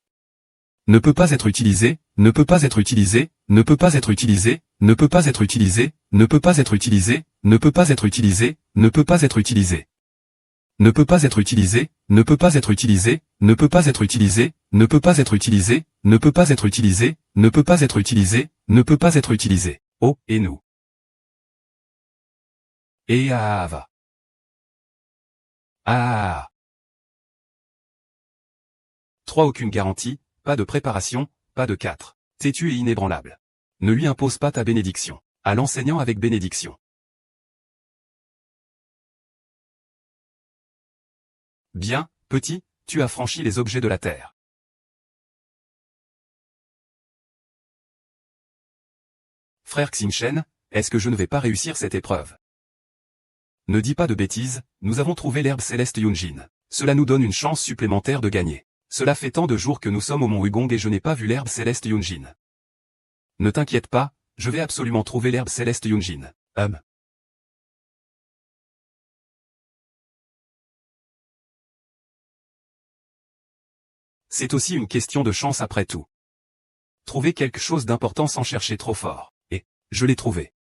Ne peut pas être utilisé, ne peut pas être utilisé, ne peut pas être utilisé, ne peut pas être utilisé, ne peut pas être utilisé, ne peut pas être utilisé, ne peut pas être utilisé. Ne peut pas être utilisé, ne peut pas être utilisé, ne peut pas être utilisé, ne peut pas être utilisé, ne peut pas être utilisé, ne peut pas être utilisé, ne peut pas être utilisé. Oh, et nous. Et Ahava. Ah. 3. Aucune garantie, pas de préparation, pas de 4. Têtu et inébranlable. Ne lui impose pas ta bénédiction. À l'enseignant avec bénédiction. Bien, petit, tu as franchi les objets de la terre. Frère Xinchen, est-ce que je ne vais pas réussir cette épreuve? Ne dis pas de bêtises, nous avons trouvé l'herbe céleste Yunjin. Cela nous donne une chance supplémentaire de gagner. Cela fait tant de jours que nous sommes au mont Hugong et je n'ai pas vu l'herbe céleste Yunjin. Ne t'inquiète pas, je vais absolument trouver l'herbe céleste Yunjin. C'est aussi une question de chance après tout. Trouver quelque chose d'important sans chercher trop fort. Et, je l'ai trouvé.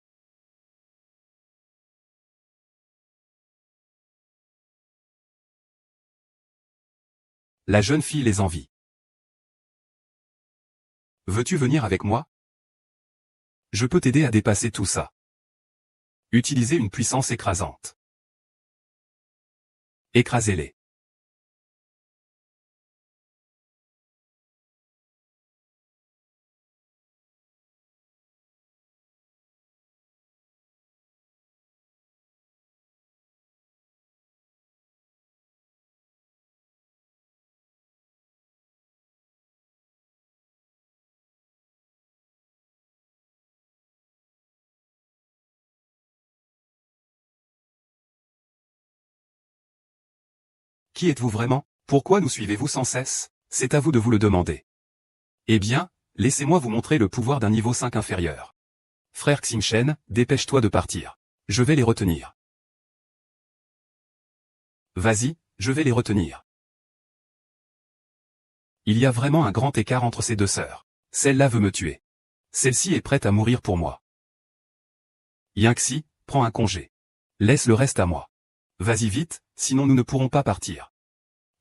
La jeune fille les envie. Veux-tu venir avec moi? Je peux t'aider à dépasser tout ça. Utiliser une puissance écrasante. Écrasez-les. Qui êtes-vous vraiment? Pourquoi nous suivez-vous sans cesse? C'est à vous de vous le demander. Eh bien, laissez-moi vous montrer le pouvoir d'un niveau 5 inférieur. Frère Xinchen, dépêche-toi de partir. Je vais les retenir. Vas-y, je vais les retenir. Il y a vraiment un grand écart entre ces deux sœurs. Celle-là veut me tuer. Celle-ci est prête à mourir pour moi. Yingxi, prends un congé. Laisse le reste à moi. Vas-y vite, sinon nous ne pourrons pas partir.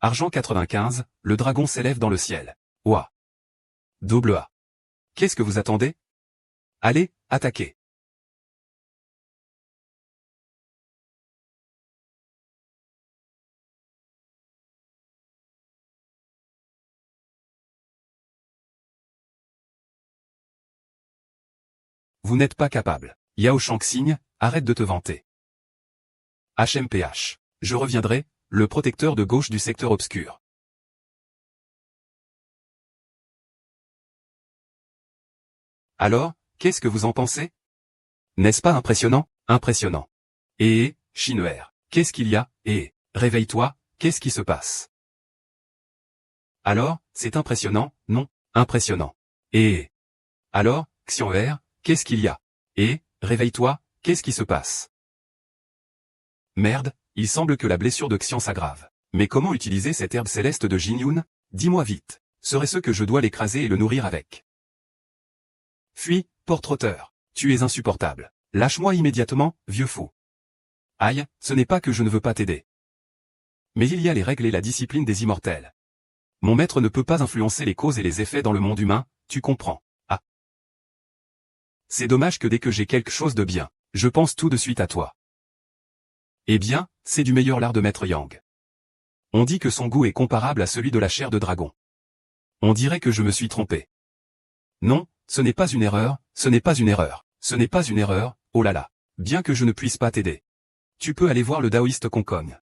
Argent 95, le dragon s'élève dans le ciel. Ouah. Double A. Qu'est-ce que vous attendez? Allez, attaquez. Vous n'êtes pas capable. Yao Shangxing, arrête de te vanter. HMPH. Je reviendrai, le protecteur de gauche du secteur obscur. Alors, qu'est-ce que vous en pensez? N'est-ce pas impressionnant? Impressionnant. Shinwer, qu'est-ce qu'il y a? Réveille-toi, qu'est-ce qui se passe? Alors, c'est impressionnant, non? Impressionnant. Alors, Xionwer, qu'est-ce qu'il y a? Réveille-toi, qu'est-ce qui se passe? Merde, il semble que la blessure de Xian s'aggrave. Mais comment utiliser cette herbe céleste de Jinyun? Dis-moi vite. Serait-ce que je dois l'écraser et le nourrir avec? Fuis, porte-trotteur. Tu es insupportable. Lâche-moi immédiatement, vieux fou. Aïe, ce n'est pas que je ne veux pas t'aider. Mais il y a les règles et la discipline des immortels. Mon maître ne peut pas influencer les causes et les effets dans le monde humain, tu comprends. Ah. C'est dommage que dès que j'ai quelque chose de bien, je pense tout de suite à toi. Eh bien, c'est du meilleur lard de Maître Yang. On dit que son goût est comparable à celui de la chair de dragon. On dirait que je me suis trompé. Non, ce n'est pas une erreur, ce n'est pas une erreur, ce n'est pas une erreur, oh là là. Bien que je ne puisse pas t'aider. Tu peux aller voir le taoïste Kong.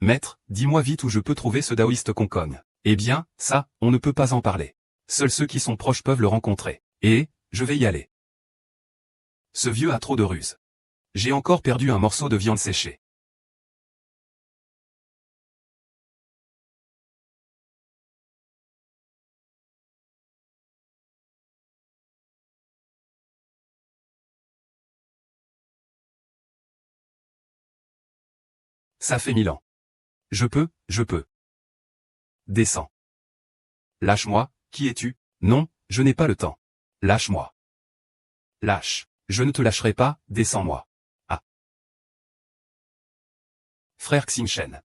Maître, dis-moi vite où je peux trouver ce taoïste Kong. Eh bien, ça, on ne peut pas en parler. Seuls ceux qui sont proches peuvent le rencontrer. Et, je vais y aller. Ce vieux a trop de ruse. J'ai encore perdu un morceau de viande séchée. Ça fait 1000 ans. Je peux. Descends. Lâche-moi, qui es-tu? Non, je n'ai pas le temps. Lâche-moi. Lâche. Je ne te lâcherai pas, descends-moi. Ah. Frère Xingchen.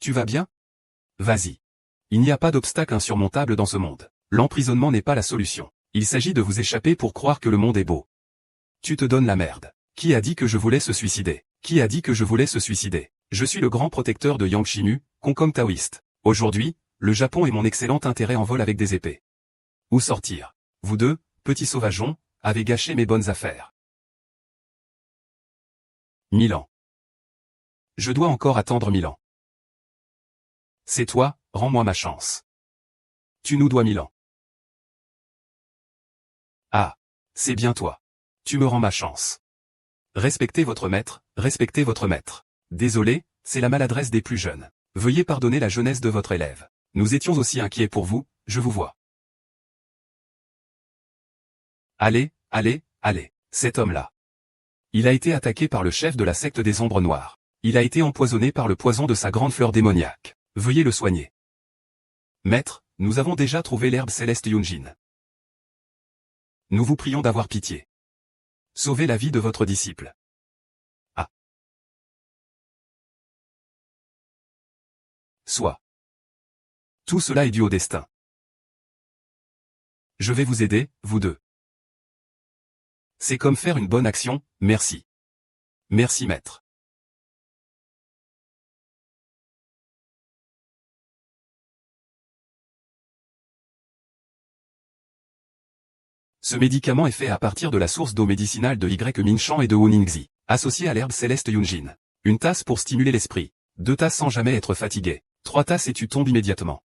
Tu vas bien? Vas-y. Il n'y a pas d'obstacle insurmontable dans ce monde. L'emprisonnement n'est pas la solution. Il s'agit de vous échapper pour croire que le monde est beau. Tu te donnes la merde. Qui a dit que je voulais se suicider? Qui a dit que je voulais se suicider? Je suis le grand protecteur de Yang Shinu, Kong taoïste. Aujourd'hui, le Japon est mon excellent intérêt en vol avec des épées. Où sortir? Vous deux, petits sauvageons, avez gâché mes bonnes affaires. 1000 ans. Je dois encore attendre 1000 ans. C'est toi, rends-moi ma chance. Tu nous dois 1000 ans. Ah. C'est bien toi. Tu me rends ma chance. Respectez votre maître, respectez votre maître. Désolé, c'est la maladresse des plus jeunes. Veuillez pardonner la jeunesse de votre élève. Nous étions aussi inquiets pour vous, je vous vois. Allez, cet homme-là. Il a été attaqué par le chef de la secte des ombres noires. Il a été empoisonné par le poison de sa grande fleur démoniaque. Veuillez le soigner. Maître, nous avons déjà trouvé l'herbe céleste Yunjin. Nous vous prions d'avoir pitié. Sauvez la vie de votre disciple. Ah. Soit. Tout cela est dû au destin. Je vais vous aider, vous deux. C'est comme faire une bonne action, merci. Merci maître. Ce médicament est fait à partir de la source d'eau médicinale de Y Minchan et de Ningxi, associée à l'herbe céleste Yunjin. Une tasse pour stimuler l'esprit. 2 tasses sans jamais être fatigué. 3 tasses et tu tombes immédiatement.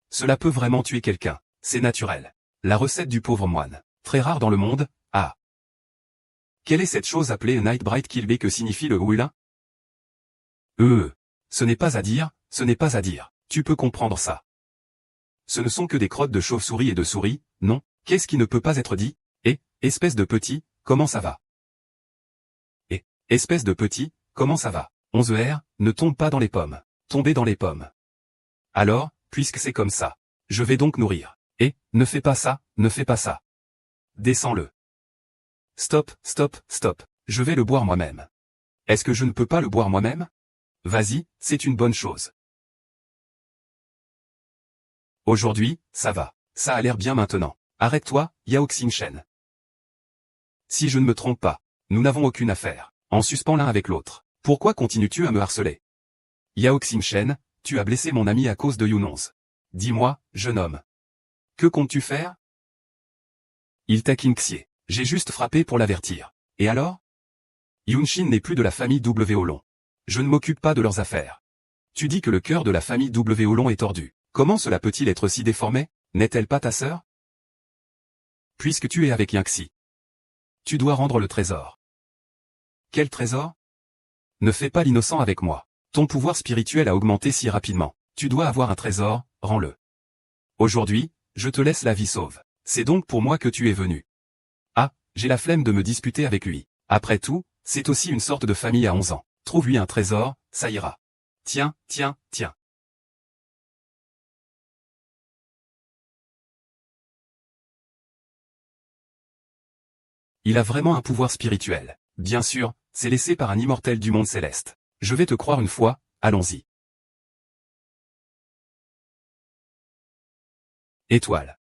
Cela peut vraiment tuer quelqu'un. C'est naturel. La recette du pauvre moine. Très rare dans le monde, ah. Quelle est cette chose appelée Night Bright Kilbe que signifie le Huila? Ce n'est pas à dire, ce n'est pas à dire. Tu peux comprendre ça. Ce ne sont que des crottes de chauve-souris et de souris, non? Qu'est-ce qui ne peut pas être dit? Espèce de petit, comment ça va? Espèce de petit, comment ça va? 11R, ne tombe pas dans les pommes. Tomber dans les pommes. Alors, puisque c'est comme ça, je vais donc nourrir. Ne fais pas ça, ne fais pas ça. Descends-le. Stop, je vais le boire moi-même. Est-ce que je ne peux pas le boire moi-même? Vas-y, c'est une bonne chose. Aujourd'hui, ça va. Ça a l'air bien maintenant. Arrête-toi, Yao Xingchen. Si je ne me trompe pas, nous n'avons aucune affaire. En suspens l'un avec l'autre. Pourquoi continues-tu à me harceler? Yao Xingchen, tu as blessé mon ami à cause de Yunonz. Dis-moi, jeune homme. Que comptes-tu faire? Il taquine Xie. J'ai juste frappé pour l'avertir. Et alors? Yunshin n'est plus de la famille W. Olong. Je ne m'occupe pas de leurs affaires. Tu dis que le cœur de la famille W. Olong est tordu. Comment cela peut-il être si déformé? N'est-elle pas ta sœur? Puisque tu es avec Yangxi. Tu dois rendre le trésor. Quel trésor? Ne fais pas l'innocent avec moi. Ton pouvoir spirituel a augmenté si rapidement. Tu dois avoir un trésor, rends-le. Aujourd'hui, je te laisse la vie sauve. C'est donc pour moi que tu es venu. Ah, j'ai la flemme de me disputer avec lui. Après tout, c'est aussi une sorte de famille à 11 ans. Trouve-lui un trésor, ça ira. Tiens. Il a vraiment un pouvoir spirituel. Bien sûr, c'est laissé par un immortel du monde céleste. Je vais te croire une fois, allons-y. Étoile.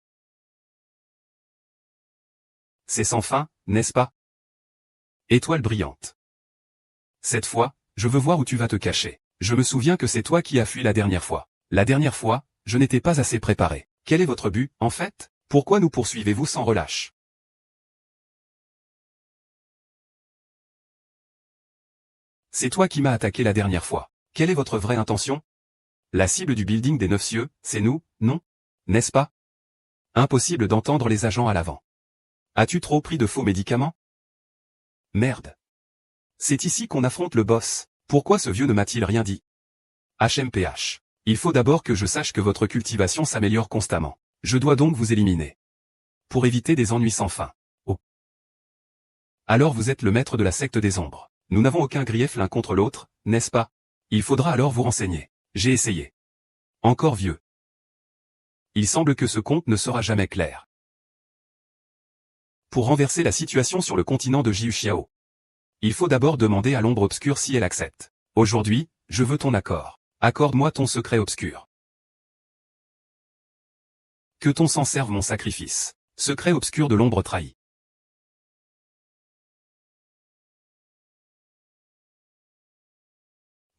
C'est sans fin, n'est-ce pas? Étoile brillante. Cette fois, je veux voir où tu vas te cacher. Je me souviens que c'est toi qui as fui la dernière fois. La dernière fois, je n'étais pas assez préparé. Quel est votre but, en fait? Pourquoi nous poursuivez-vous sans relâche? C'est toi qui m'as attaqué la dernière fois. Quelle est votre vraie intention? La cible du building des 9 cieux, c'est nous, non? N'est-ce pas? Impossible d'entendre les agents à l'avant. As-tu trop pris de faux médicaments? Merde. C'est ici qu'on affronte le boss. Pourquoi ce vieux ne m'a-t-il rien dit? HMPH. Il faut d'abord que je sache que votre cultivation s'améliore constamment. Je dois donc vous éliminer. Pour éviter des ennuis sans fin. Oh. Alors vous êtes le maître de la secte des ombres. Nous n'avons aucun grief l'un contre l'autre, n'est-ce pas? Il faudra alors vous renseigner. J'ai essayé. Encore vieux. Il semble que ce compte ne sera jamais clair. Pour renverser la situation sur le continent de Jiuxiao, il faut d'abord demander à l'ombre obscure si elle accepte. Aujourd'hui, je veux ton accord. Accorde-moi ton secret obscur. Que ton sang serve mon sacrifice. Secret obscur de l'ombre trahie.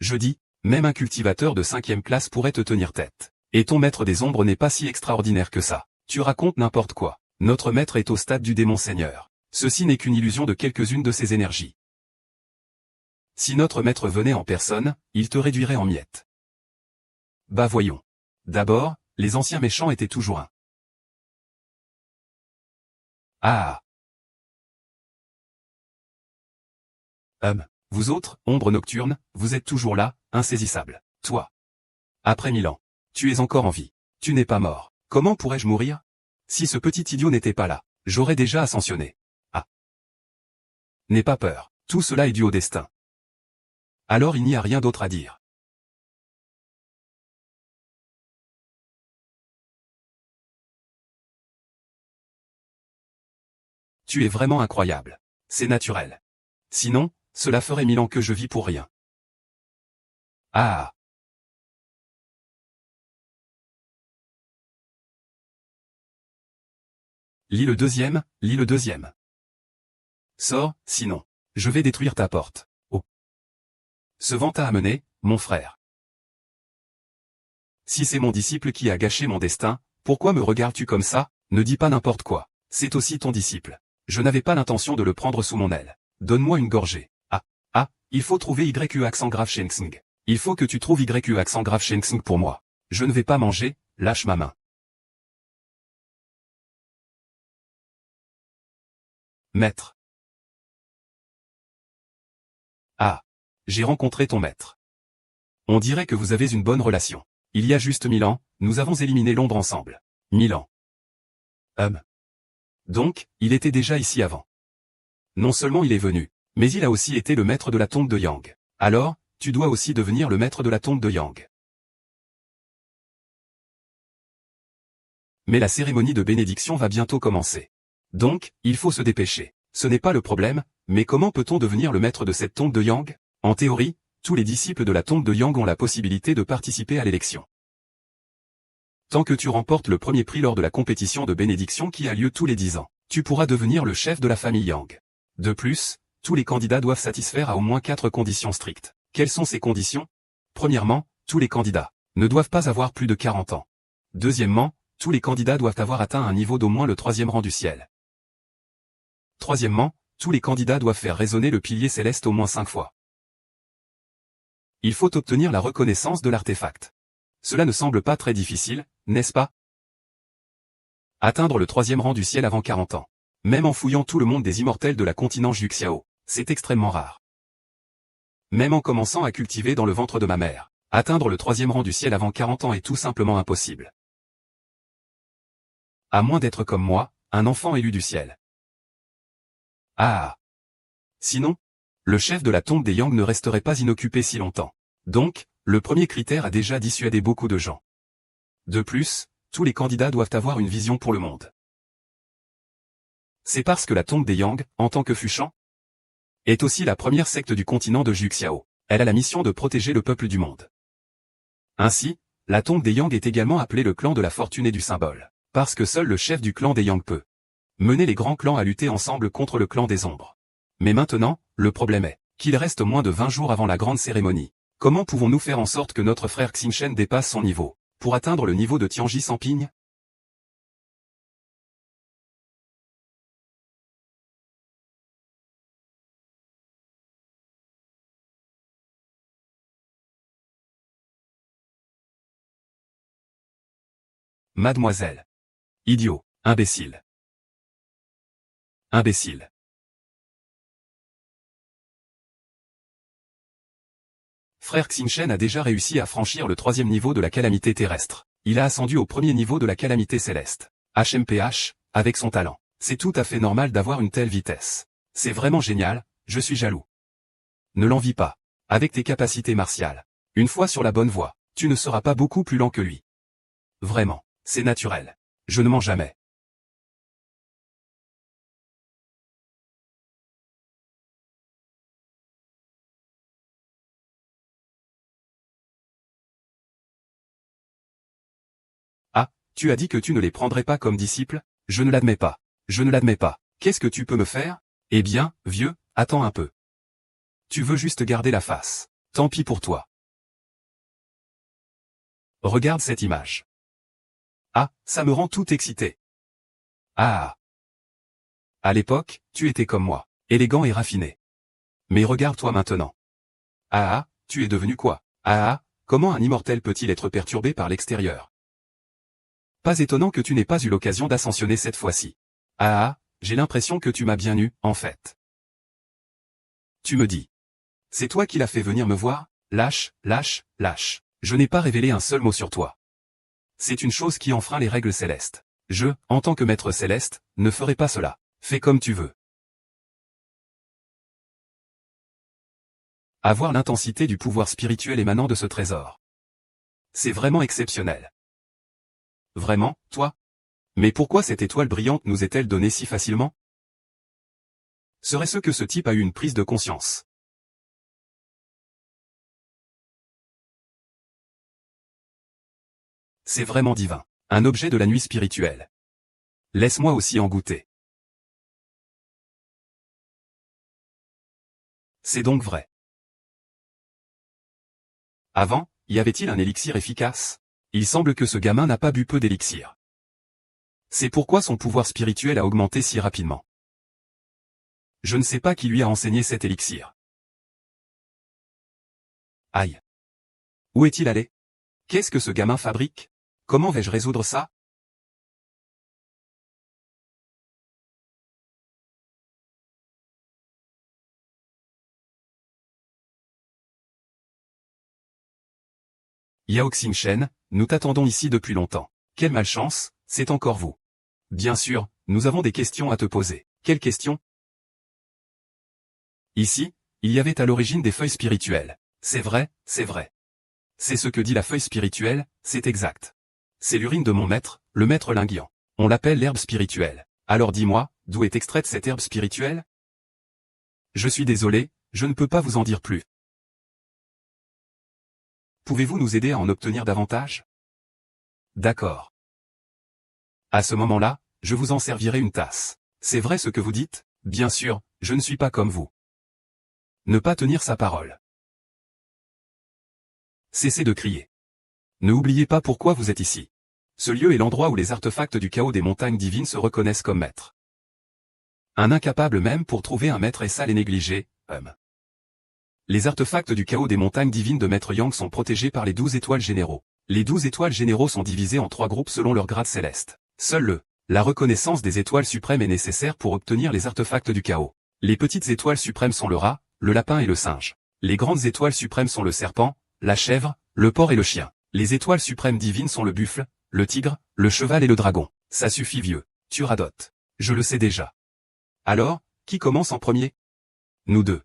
Je dis, même un cultivateur de 5e classe pourrait te tenir tête. Et ton maître des ombres n'est pas si extraordinaire que ça. Tu racontes n'importe quoi. Notre maître est au stade du démon seigneur. Ceci n'est qu'une illusion de quelques-unes de ses énergies. Si notre maître venait en personne, il te réduirait en miettes. Bah voyons. D'abord, les anciens méchants étaient toujours un. Ah. Vous autres, ombres nocturnes, vous êtes toujours là, insaisissables. Toi. Après 1000 ans. Tu es encore en vie. Tu n'es pas mort. Comment pourrais-je mourir? Si ce petit idiot n'était pas là, j'aurais déjà ascensionné. Ah. N'aie pas peur. Tout cela est dû au destin. Alors il n'y a rien d'autre à dire. Tu es vraiment incroyable. C'est naturel. Sinon, cela ferait 1000 ans que je vis pour rien. Ah. Lis le deuxième, lis le deuxième. Sors, sinon. Je vais détruire ta porte. Oh. Ce vent t'a amené, mon frère. Si c'est mon disciple qui a gâché mon destin, pourquoi me regardes-tu comme ça? Ne dis pas n'importe quoi. C'est aussi ton disciple. Je n'avais pas l'intention de le prendre sous mon aile. Donne-moi une gorgée. Ah, il faut trouver YU accent grave Shensung. Il faut que tu trouves YU accent grave Shensung pour moi. Je ne vais pas manger, lâche ma main. Maître. Ah. J'ai rencontré ton maître. On dirait que vous avez une bonne relation. Il y a juste 1000 ans, nous avons éliminé l'ombre ensemble. 1000 ans. Donc, il était déjà ici avant. Non seulement il est venu, mais il a aussi été le maître de la tombe de Yang. Alors, tu dois aussi devenir le maître de la tombe de Yang. Mais la cérémonie de bénédiction va bientôt commencer. Donc, il faut se dépêcher. Ce n'est pas le problème, mais comment peut-on devenir le maître de cette tombe de Yang? En théorie, tous les disciples de la tombe de Yang ont la possibilité de participer à l'élection. Tant que tu remportes le premier prix lors de la compétition de bénédiction qui a lieu tous les 10 ans, tu pourras devenir le chef de la famille Yang. De plus, tous les candidats doivent satisfaire à au moins 4 conditions strictes. Quelles sont ces conditions? Premièrement, tous les candidats ne doivent pas avoir plus de 40 ans. Deuxièmement, tous les candidats doivent avoir atteint un niveau d'au moins le 3e rang du ciel. Troisièmement, tous les candidats doivent faire résonner le pilier céleste au moins 5 fois. Il faut obtenir la reconnaissance de l'artefact. Cela ne semble pas très difficile, n'est-ce pas? Atteindre le 3e rang du ciel avant 40 ans. Même en fouillant tout le monde des immortels de la continent Jiuxiao, c'est extrêmement rare. Même en commençant à cultiver dans le ventre de ma mère, atteindre le 3e rang du ciel avant 40 ans est tout simplement impossible. À moins d'être comme moi, un enfant élu du ciel. Ah. Sinon, le chef de la tombe des Yang ne resterait pas inoccupé si longtemps. Donc, le premier critère a déjà dissuadé beaucoup de gens. De plus, tous les candidats doivent avoir une vision pour le monde. C'est parce que la tombe des Yang, en tant que Fushang, est aussi la première secte du continent de Juxiao. Elle a la mission de protéger le peuple du monde. Ainsi, la tombe des Yang est également appelée le clan de la fortune et du symbole, parce que seul le chef du clan des Yang peut mener les grands clans à lutter ensemble contre le clan des ombres. Mais maintenant, le problème est qu'il reste moins de 20 jours avant la grande cérémonie. Comment pouvons-nous faire en sorte que notre frère Xingchen dépasse son niveau, pour atteindre le niveau de Tianji Sampigne? Mademoiselle. Idiot. Imbécile. Imbécile. Frère Xingchen a déjà réussi à franchir le 3e niveau de la calamité terrestre. Il a ascendu au 1er niveau de la calamité céleste. HMPH, avec son talent. C'est tout à fait normal d'avoir une telle vitesse. C'est vraiment génial, je suis jaloux. Ne l'envie pas. Avec tes capacités martiales. Une fois sur la bonne voie, tu ne seras pas beaucoup plus lent que lui. Vraiment, c'est naturel. Je ne mens jamais. Ah, tu as dit que tu ne les prendrais pas comme disciples? Je ne l'admets pas. Je ne l'admets pas. Qu'est-ce que tu peux me faire? Eh bien, vieux, attends un peu. Tu veux juste garder la face. Tant pis pour toi. Regarde cette image. Ah, ça me rend tout excité. Ah. À l'époque, tu étais comme moi, élégant et raffiné. Mais regarde-toi maintenant. Ah, tu es devenu quoi? Ah, comment un immortel peut-il être perturbé par l'extérieur? Pas étonnant que tu n'aies pas eu l'occasion d'ascensionner cette fois-ci. Ah, j'ai l'impression que tu m'as bien eu, en fait. Tu me dis. C'est toi qui l'as fait venir me voir? Lâche, lâche, lâche. Je n'ai pas révélé un seul mot sur toi. C'est une chose qui enfreint les règles célestes. Je, en tant que maître céleste, ne ferai pas cela. Fais comme tu veux. Avoir l'intensité du pouvoir spirituel émanant de ce trésor. C'est vraiment exceptionnel. Vraiment, toi? Mais pourquoi cette étoile brillante nous est-elle donnée si facilement? Serait-ce que ce type a eu une prise de conscience? C'est vraiment divin. Un objet de la nuit spirituelle. Laisse-moi aussi en goûter. C'est donc vrai. Avant, y avait-il un élixir efficace? Il semble que ce gamin n'a pas bu peu d'élixir. C'est pourquoi son pouvoir spirituel a augmenté si rapidement. Je ne sais pas qui lui a enseigné cet élixir. Aïe. Où est-il allé? Qu'est-ce que ce gamin fabrique? Comment vais-je résoudre ça? Yao Xingchen, nous t'attendons ici depuis longtemps. Quelle malchance, c'est encore vous. Bien sûr, nous avons des questions à te poser. Quelles questions? Ici, il y avait à l'origine des feuilles spirituelles. C'est vrai, c'est vrai. C'est ce que dit la feuille spirituelle, c'est exact. C'est l'urine de mon maître, le maître Linguian. On l'appelle l'herbe spirituelle. Alors dis-moi, d'où est extraite cette herbe spirituelle? Je suis désolé, je ne peux pas vous en dire plus. Pouvez-vous nous aider à en obtenir davantage? D'accord. À ce moment-là, je vous en servirai une tasse. C'est vrai ce que vous dites? Bien sûr, je ne suis pas comme vous. Ne pas tenir sa parole. Cessez de crier. Ne oubliez pas pourquoi vous êtes ici. Ce lieu est l'endroit où les artefacts du chaos des montagnes divines se reconnaissent comme maîtres. Un incapable même pour trouver un maître est sale et négligé, Les artefacts du chaos des montagnes divines de Maître Yang sont protégés par les 12 étoiles généraux. Les 12 étoiles généraux sont divisés en 3 groupes selon leur grade céleste. Seul la reconnaissance des étoiles suprêmes est nécessaire pour obtenir les artefacts du chaos. Les petites étoiles suprêmes sont le rat, le lapin et le singe. Les grandes étoiles suprêmes sont le serpent, la chèvre, le porc et le chien. Les étoiles suprêmes divines sont le buffle, le tigre, le cheval et le dragon. Ça suffit vieux, tu radotes. Je le sais déjà. Alors, qui commence en premier? Nous deux.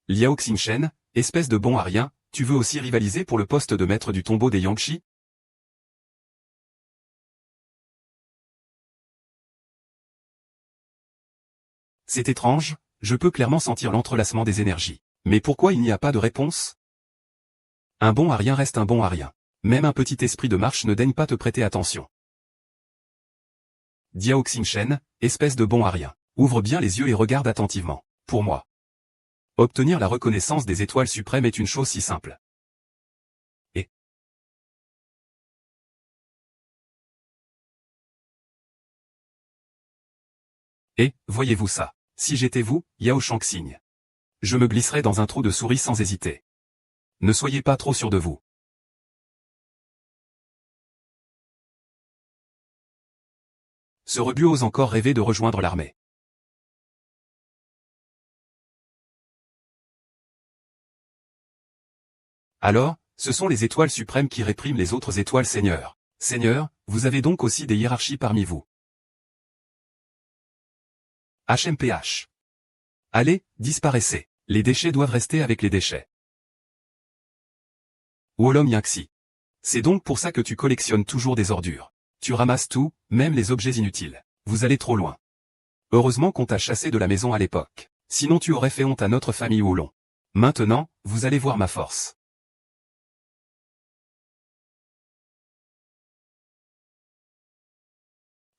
Liao Xingchen, espèce de bon à rien, tu veux aussi rivaliser pour le poste de maître du tombeau des Yangshi? C'est étrange, je peux clairement sentir l'entrelacement des énergies. Mais pourquoi il n'y a pas de réponse? Un bon à rien reste un bon à rien. Même un petit esprit de marche ne daigne pas te prêter attention. Diao Xingchen, espèce de bon à rien. Ouvre bien les yeux et regarde attentivement. Pour moi, obtenir la reconnaissance des étoiles suprêmes est une chose si simple. Et, voyez-vous ça, si j'étais vous, Yao Shangxing, je me glisserais dans un trou de souris sans hésiter. Ne soyez pas trop sûr de vous. Ce rebut ose encore rêver de rejoindre l'armée. Alors, ce sont les étoiles suprêmes qui répriment les autres étoiles seigneurs. Seigneur, vous avez donc aussi des hiérarchies parmi vous. HMPH. Allez, disparaissez. Les déchets doivent rester avec les déchets. Wolom Yangxi. C'est donc pour ça que tu collectionnes toujours des ordures. Tu ramasses tout, même les objets inutiles. Vous allez trop loin. Heureusement qu'on t'a chassé de la maison à l'époque. Sinon tu aurais fait honte à notre famille Wolong. Maintenant, vous allez voir ma force.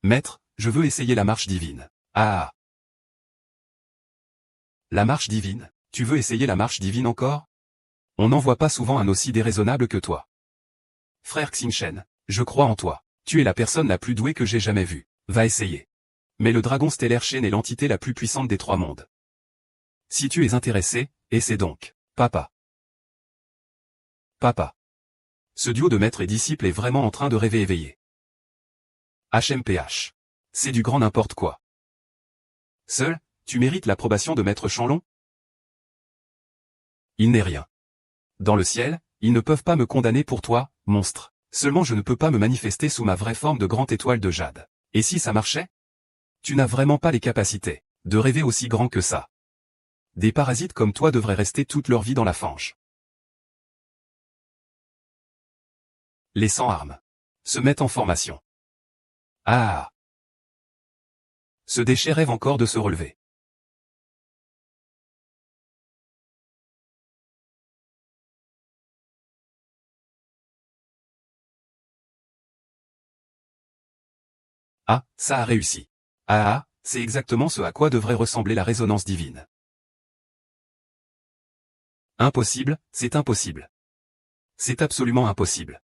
Maître, je veux essayer la marche divine. Ah. La marche divine? Tu veux essayer la marche divine encore? On n'en voit pas souvent un aussi déraisonnable que toi. Frère Xingchen, je crois en toi. Tu es la personne la plus douée que j'ai jamais vue. Va essayer. Mais le dragon stellaire Shen est l'entité la plus puissante des trois mondes. Si tu es intéressé, essaie donc. Papa. Papa. Ce duo de maître et disciple est vraiment en train de rêver éveillé. HMPH. C'est du grand n'importe quoi. Seul, tu mérites l'approbation de maître Chanlong? Il n'est rien. Dans le ciel, ils ne peuvent pas me condamner pour toi, monstre. Seulement je ne peux pas me manifester sous ma vraie forme de grande étoile de jade. Et si ça marchait? Tu n'as vraiment pas les capacités de rêver aussi grand que ça. Des parasites comme toi devraient rester toute leur vie dans la fange. Les 100 armes se mettent en formation. Ah. Ce déchet rêve encore de se relever. Ah, ça a réussi. Ah, c'est exactement ce à quoi devrait ressembler la résonance divine. Impossible, c'est impossible. C'est absolument impossible.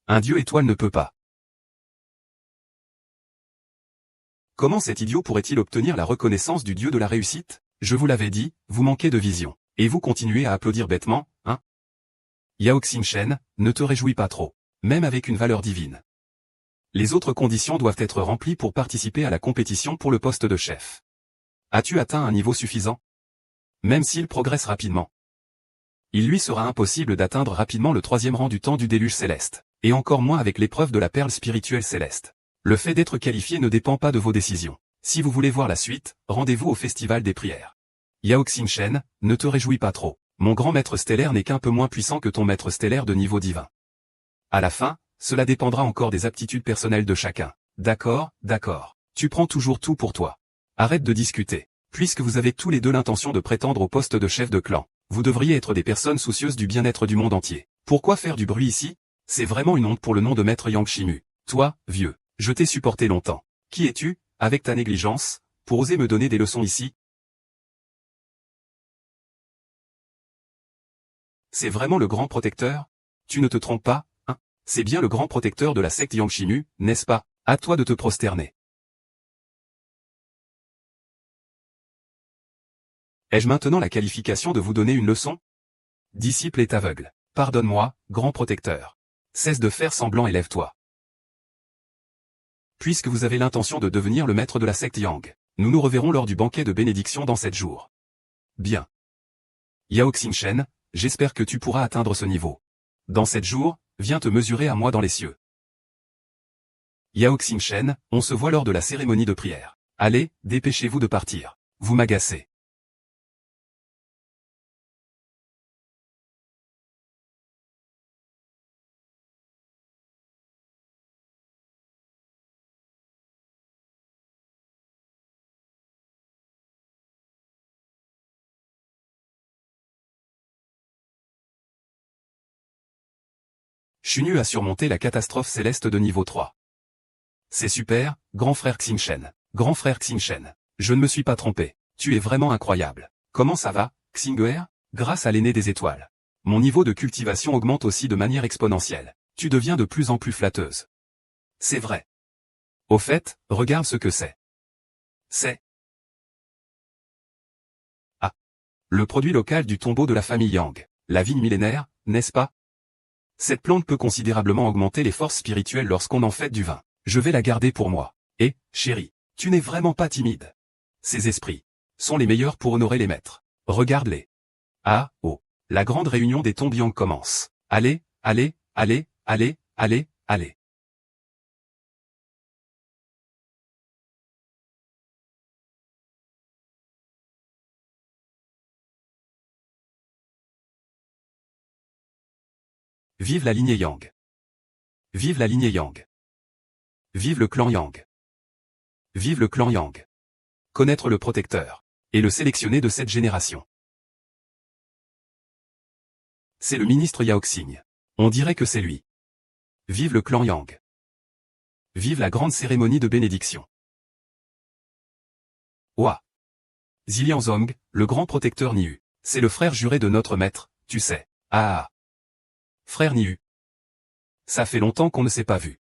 Un dieu étoile ne peut pas. Comment cet idiot pourrait-il obtenir la reconnaissance du dieu de la réussite? Je vous l'avais dit, vous manquez de vision. Et vous continuez à applaudir bêtement, hein? Yao Xingchen, ne te réjouis pas trop. Même avec une valeur divine. Les autres conditions doivent être remplies pour participer à la compétition pour le poste de chef. As-tu atteint un niveau suffisant? Même s'il progresse rapidement. Il lui sera impossible d'atteindre rapidement le 3e rang du temps du déluge céleste, et encore moins avec l'épreuve de la perle spirituelle céleste. Le fait d'être qualifié ne dépend pas de vos décisions. Si vous voulez voir la suite, rendez-vous au Festival des prières. Yao Xingchen, ne te réjouis pas trop. Mon grand maître stellaire n'est qu'un peu moins puissant que ton maître stellaire de niveau divin. À la fin, cela dépendra encore des aptitudes personnelles de chacun. D'accord, d'accord. Tu prends toujours tout pour toi. Arrête de discuter. Puisque vous avez tous les deux l'intention de prétendre au poste de chef de clan, vous devriez être des personnes soucieuses du bien-être du monde entier. Pourquoi faire du bruit ici? C'est vraiment une honte pour le nom de maître Yang Shimu. Toi, vieux, je t'ai supporté longtemps. Qui es-tu, avec ta négligence, pour oser me donner des leçons ici? C'est vraiment le grand protecteur? Tu ne te trompes pas, hein? C'est bien le grand protecteur de la secte Yang Shimu, n'est-ce pas? À toi de te prosterner. Ai-je maintenant la qualification de vous donner une leçon? Disciple est aveugle. Pardonne-moi, grand protecteur. Cesse de faire semblant et lève-toi. Puisque vous avez l'intention de devenir le maître de la secte Yang, nous nous reverrons lors du banquet de bénédiction dans 7 jours. Bien. Yao Xingchen, j'espère que tu pourras atteindre ce niveau. Dans 7 jours, viens te mesurer à moi dans les cieux. Yao Xingchen, on se voit lors de la cérémonie de prière. Allez, dépêchez-vous de partir. Vous m'agacez. Xunyu a surmonté la catastrophe céleste de niveau 3. C'est super, grand frère Xingchen. Grand frère Xingchen. Je ne me suis pas trompé. Tu es vraiment incroyable. Comment ça va, Xing'er? Grâce à l'aîné des étoiles. Mon niveau de cultivation augmente aussi de manière exponentielle. Tu deviens de plus en plus flatteuse. C'est vrai. Au fait, regarde ce que c'est. C'est... Ah. Le produit local du tombeau de la famille Yang. La vigne millénaire, n'est-ce pas? Cette plante peut considérablement augmenter les forces spirituelles lorsqu'on en fait du vin. Je vais la garder pour moi. Et, chérie, tu n'es vraiment pas timide. Ces esprits sont les meilleurs pour honorer les maîtres. Regarde-les. Ah, oh. La grande réunion des tombes Yang commence. Allez, allez, allez, allez, allez, allez. Vive la lignée Yang. Vive la lignée Yang. Vive le clan Yang. Vive le clan Yang. Connaître le protecteur. Et le sélectionner de cette génération. C'est le ministre Yao Xing. On dirait que c'est lui. Vive le clan Yang. Vive la grande cérémonie de bénédiction. Ouah. Zilian Zong, le grand protecteur Niu. C'est le frère juré de notre maître, tu sais. Ah. Frère Niu. Ça fait longtemps qu'on ne s'est pas vu.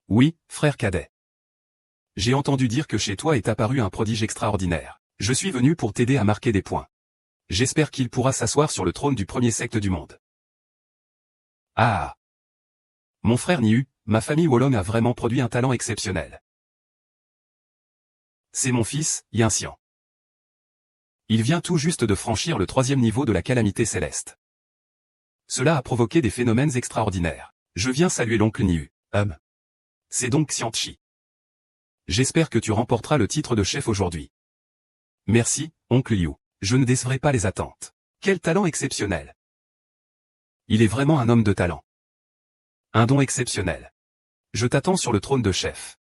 Oui, frère cadet. J'ai entendu dire que chez toi est apparu un prodige extraordinaire. Je suis venu pour t'aider à marquer des points. J'espère qu'il pourra s'asseoir sur le trône du premier secte du monde. Ah. Mon frère Niu, ma famille Wolong a vraiment produit un talent exceptionnel. C'est mon fils, Yinxian. Il vient tout juste de franchir le 3e niveau de la calamité céleste. Cela a provoqué des phénomènes extraordinaires. Je viens saluer l'oncle Niu. C'est donc Xianchi. J'espère que tu remporteras le titre de chef aujourd'hui. Merci, oncle Liu. Je ne décevrai pas les attentes. Quel talent exceptionnel. Il est vraiment un homme de talent. Un don exceptionnel. Je t'attends sur le trône de chef.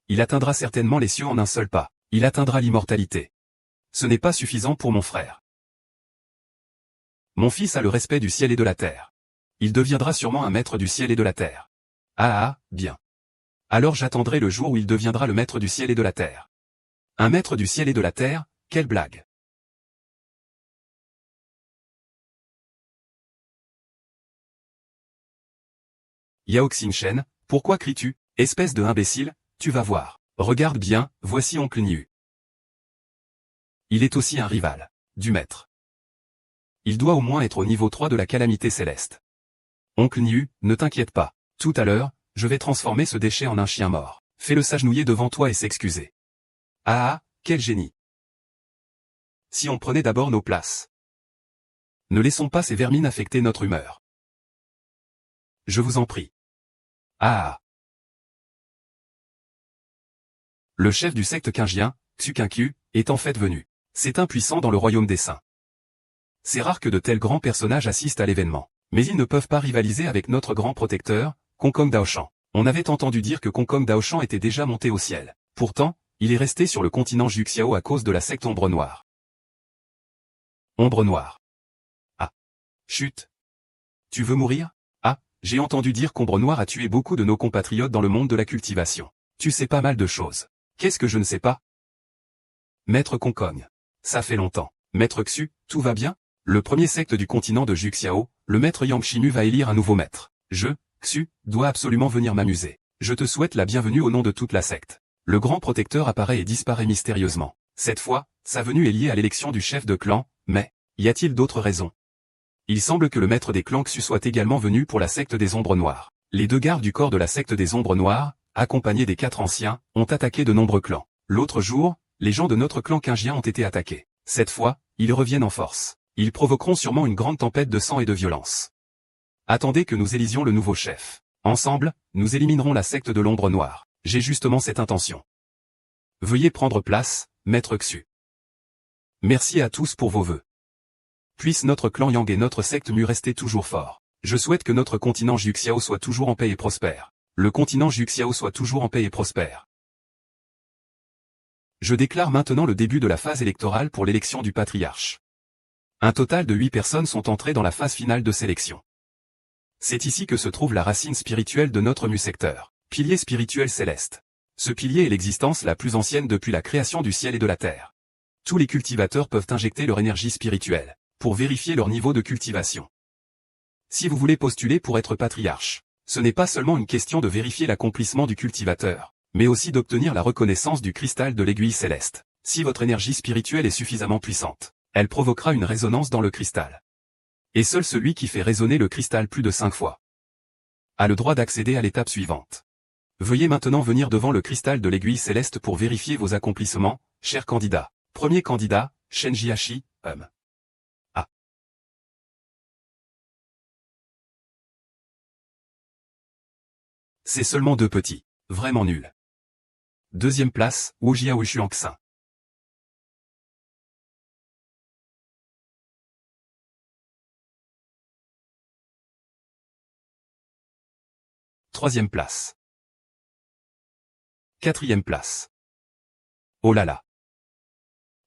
Il atteindra certainement les cieux en un seul pas. Il atteindra l'immortalité. Ce n'est pas suffisant pour mon frère. Mon fils a le respect du ciel et de la terre. Il deviendra sûrement un maître du ciel et de la terre. Ah, bien. Alors j'attendrai le jour où il deviendra le maître du ciel et de la terre. Un maître du ciel et de la terre, quelle blague. Yao Xingchen, pourquoi cries-tu, espèce de imbécile, tu vas voir. Regarde bien, voici oncle Niu. Il est aussi un rival. Du maître. Il doit au moins être au niveau 3 de la calamité céleste. Oncle Niu, ne t'inquiète pas. Tout à l'heure, je vais transformer ce déchet en un chien mort. Fais-le s'agenouiller devant toi et s'excuser. Ah, quel génie. Si on prenait d'abord nos places. Ne laissons pas ces vermines affecter notre humeur. Je vous en prie. Ah. Le chef du secte Qingjian, Xu Qingqiu, est en fait venu. C'est impuissant dans le royaume des saints. C'est rare que de tels grands personnages assistent à l'événement. Mais ils ne peuvent pas rivaliser avec notre grand protecteur, Kongkong Daoshan. On avait entendu dire que Kongkong Daoshan était déjà monté au ciel. Pourtant, il est resté sur le continent Juxiao à cause de la secte Ombre Noire. Ombre Noire. Ah. Chut. Tu veux mourir? Ah, j'ai entendu dire qu'Ombre Noire a tué beaucoup de nos compatriotes dans le monde de la cultivation. Tu sais pas mal de choses. Qu'est-ce que je ne sais pas? Maître Kongkong. Ça fait longtemps. Maître Xu, tout va bien? Le premier secte du continent de Juxiao, le maître Yang Shimu va élire un nouveau maître. Je, Xu, dois absolument venir m'amuser. Je te souhaite la bienvenue au nom de toute la secte. Le grand protecteur apparaît et disparaît mystérieusement. Cette fois, sa venue est liée à l'élection du chef de clan, mais, y a-t-il d'autres raisons? Il semble que le maître des clans Xu soit également venu pour la secte des Ombres Noires. Les 2 gardes du corps de la secte des Ombres Noires, accompagnés des 4 anciens, ont attaqué de nombreux clans. L'autre jour, les gens de notre clan Qingjian ont été attaqués. Cette fois, ils reviennent en force. Ils provoqueront sûrement une grande tempête de sang et de violence. Attendez que nous élisions le nouveau chef. Ensemble, nous éliminerons la secte de l'ombre noire. J'ai justement cette intention. Veuillez prendre place, maître Xu. Merci à tous pour vos vœux. Puisse notre clan Yang et notre secte Mu rester toujours forts. Je souhaite que notre continent Juxiao soit toujours en paix et prospère. Le continent Juxiao soit toujours en paix et prospère. Je déclare maintenant le début de la phase électorale pour l'élection du patriarche. Un total de 8 personnes sont entrées dans la phase finale de sélection. C'est ici que se trouve la racine spirituelle de notre mu-secteur, pilier spirituel céleste. Ce pilier est l'existence la plus ancienne depuis la création du ciel et de la terre. Tous les cultivateurs peuvent injecter leur énergie spirituelle, pour vérifier leur niveau de cultivation. Si vous voulez postuler pour être patriarche, ce n'est pas seulement une question de vérifier l'accomplissement du cultivateur, mais aussi d'obtenir la reconnaissance du cristal de l'aiguille céleste. Si votre énergie spirituelle est suffisamment puissante, elle provoquera une résonance dans le cristal. Et seul celui qui fait résonner le cristal plus de 5 fois a le droit d'accéder à l'étape suivante. Veuillez maintenant venir devant le cristal de l'aiguille céleste pour vérifier vos accomplissements, chers candidats. Premier candidat, Shenji Hashi, A. C'est seulement 2 petits, vraiment nuls. Deuxième place, Wojia Wushuangxin. Troisième place. Quatrième place. Oh là là.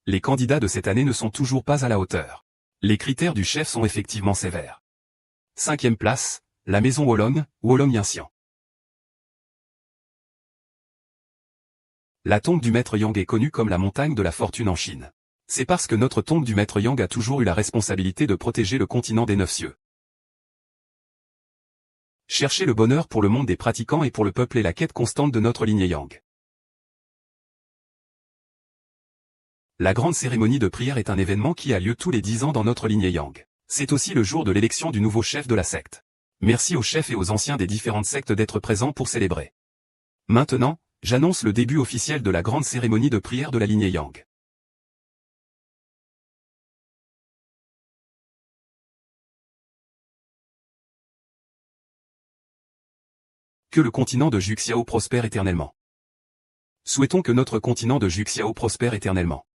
Les candidats de cette année ne sont toujours pas à la hauteur. Les critères du chef sont effectivement sévères. Cinquième place, la maison Wolong, Wolong Yinxian. La tombe du maître Yang est connue comme la montagne de la fortune en Chine. C'est parce que notre tombe du maître Yang a toujours eu la responsabilité de protéger le continent des 9 cieux. Chercher le bonheur pour le monde des pratiquants et pour le peuple est la quête constante de notre lignée Yang. La grande cérémonie de prière est un événement qui a lieu tous les 10 ans dans notre lignée Yang. C'est aussi le jour de l'élection du nouveau chef de la secte. Merci aux chefs et aux anciens des différentes sectes d'être présents pour célébrer. Maintenant, j'annonce le début officiel de la grande cérémonie de prière de la lignée Yang. Que le continent de Juxiao prospère éternellement. Souhaitons que notre continent de Juxiao prospère éternellement.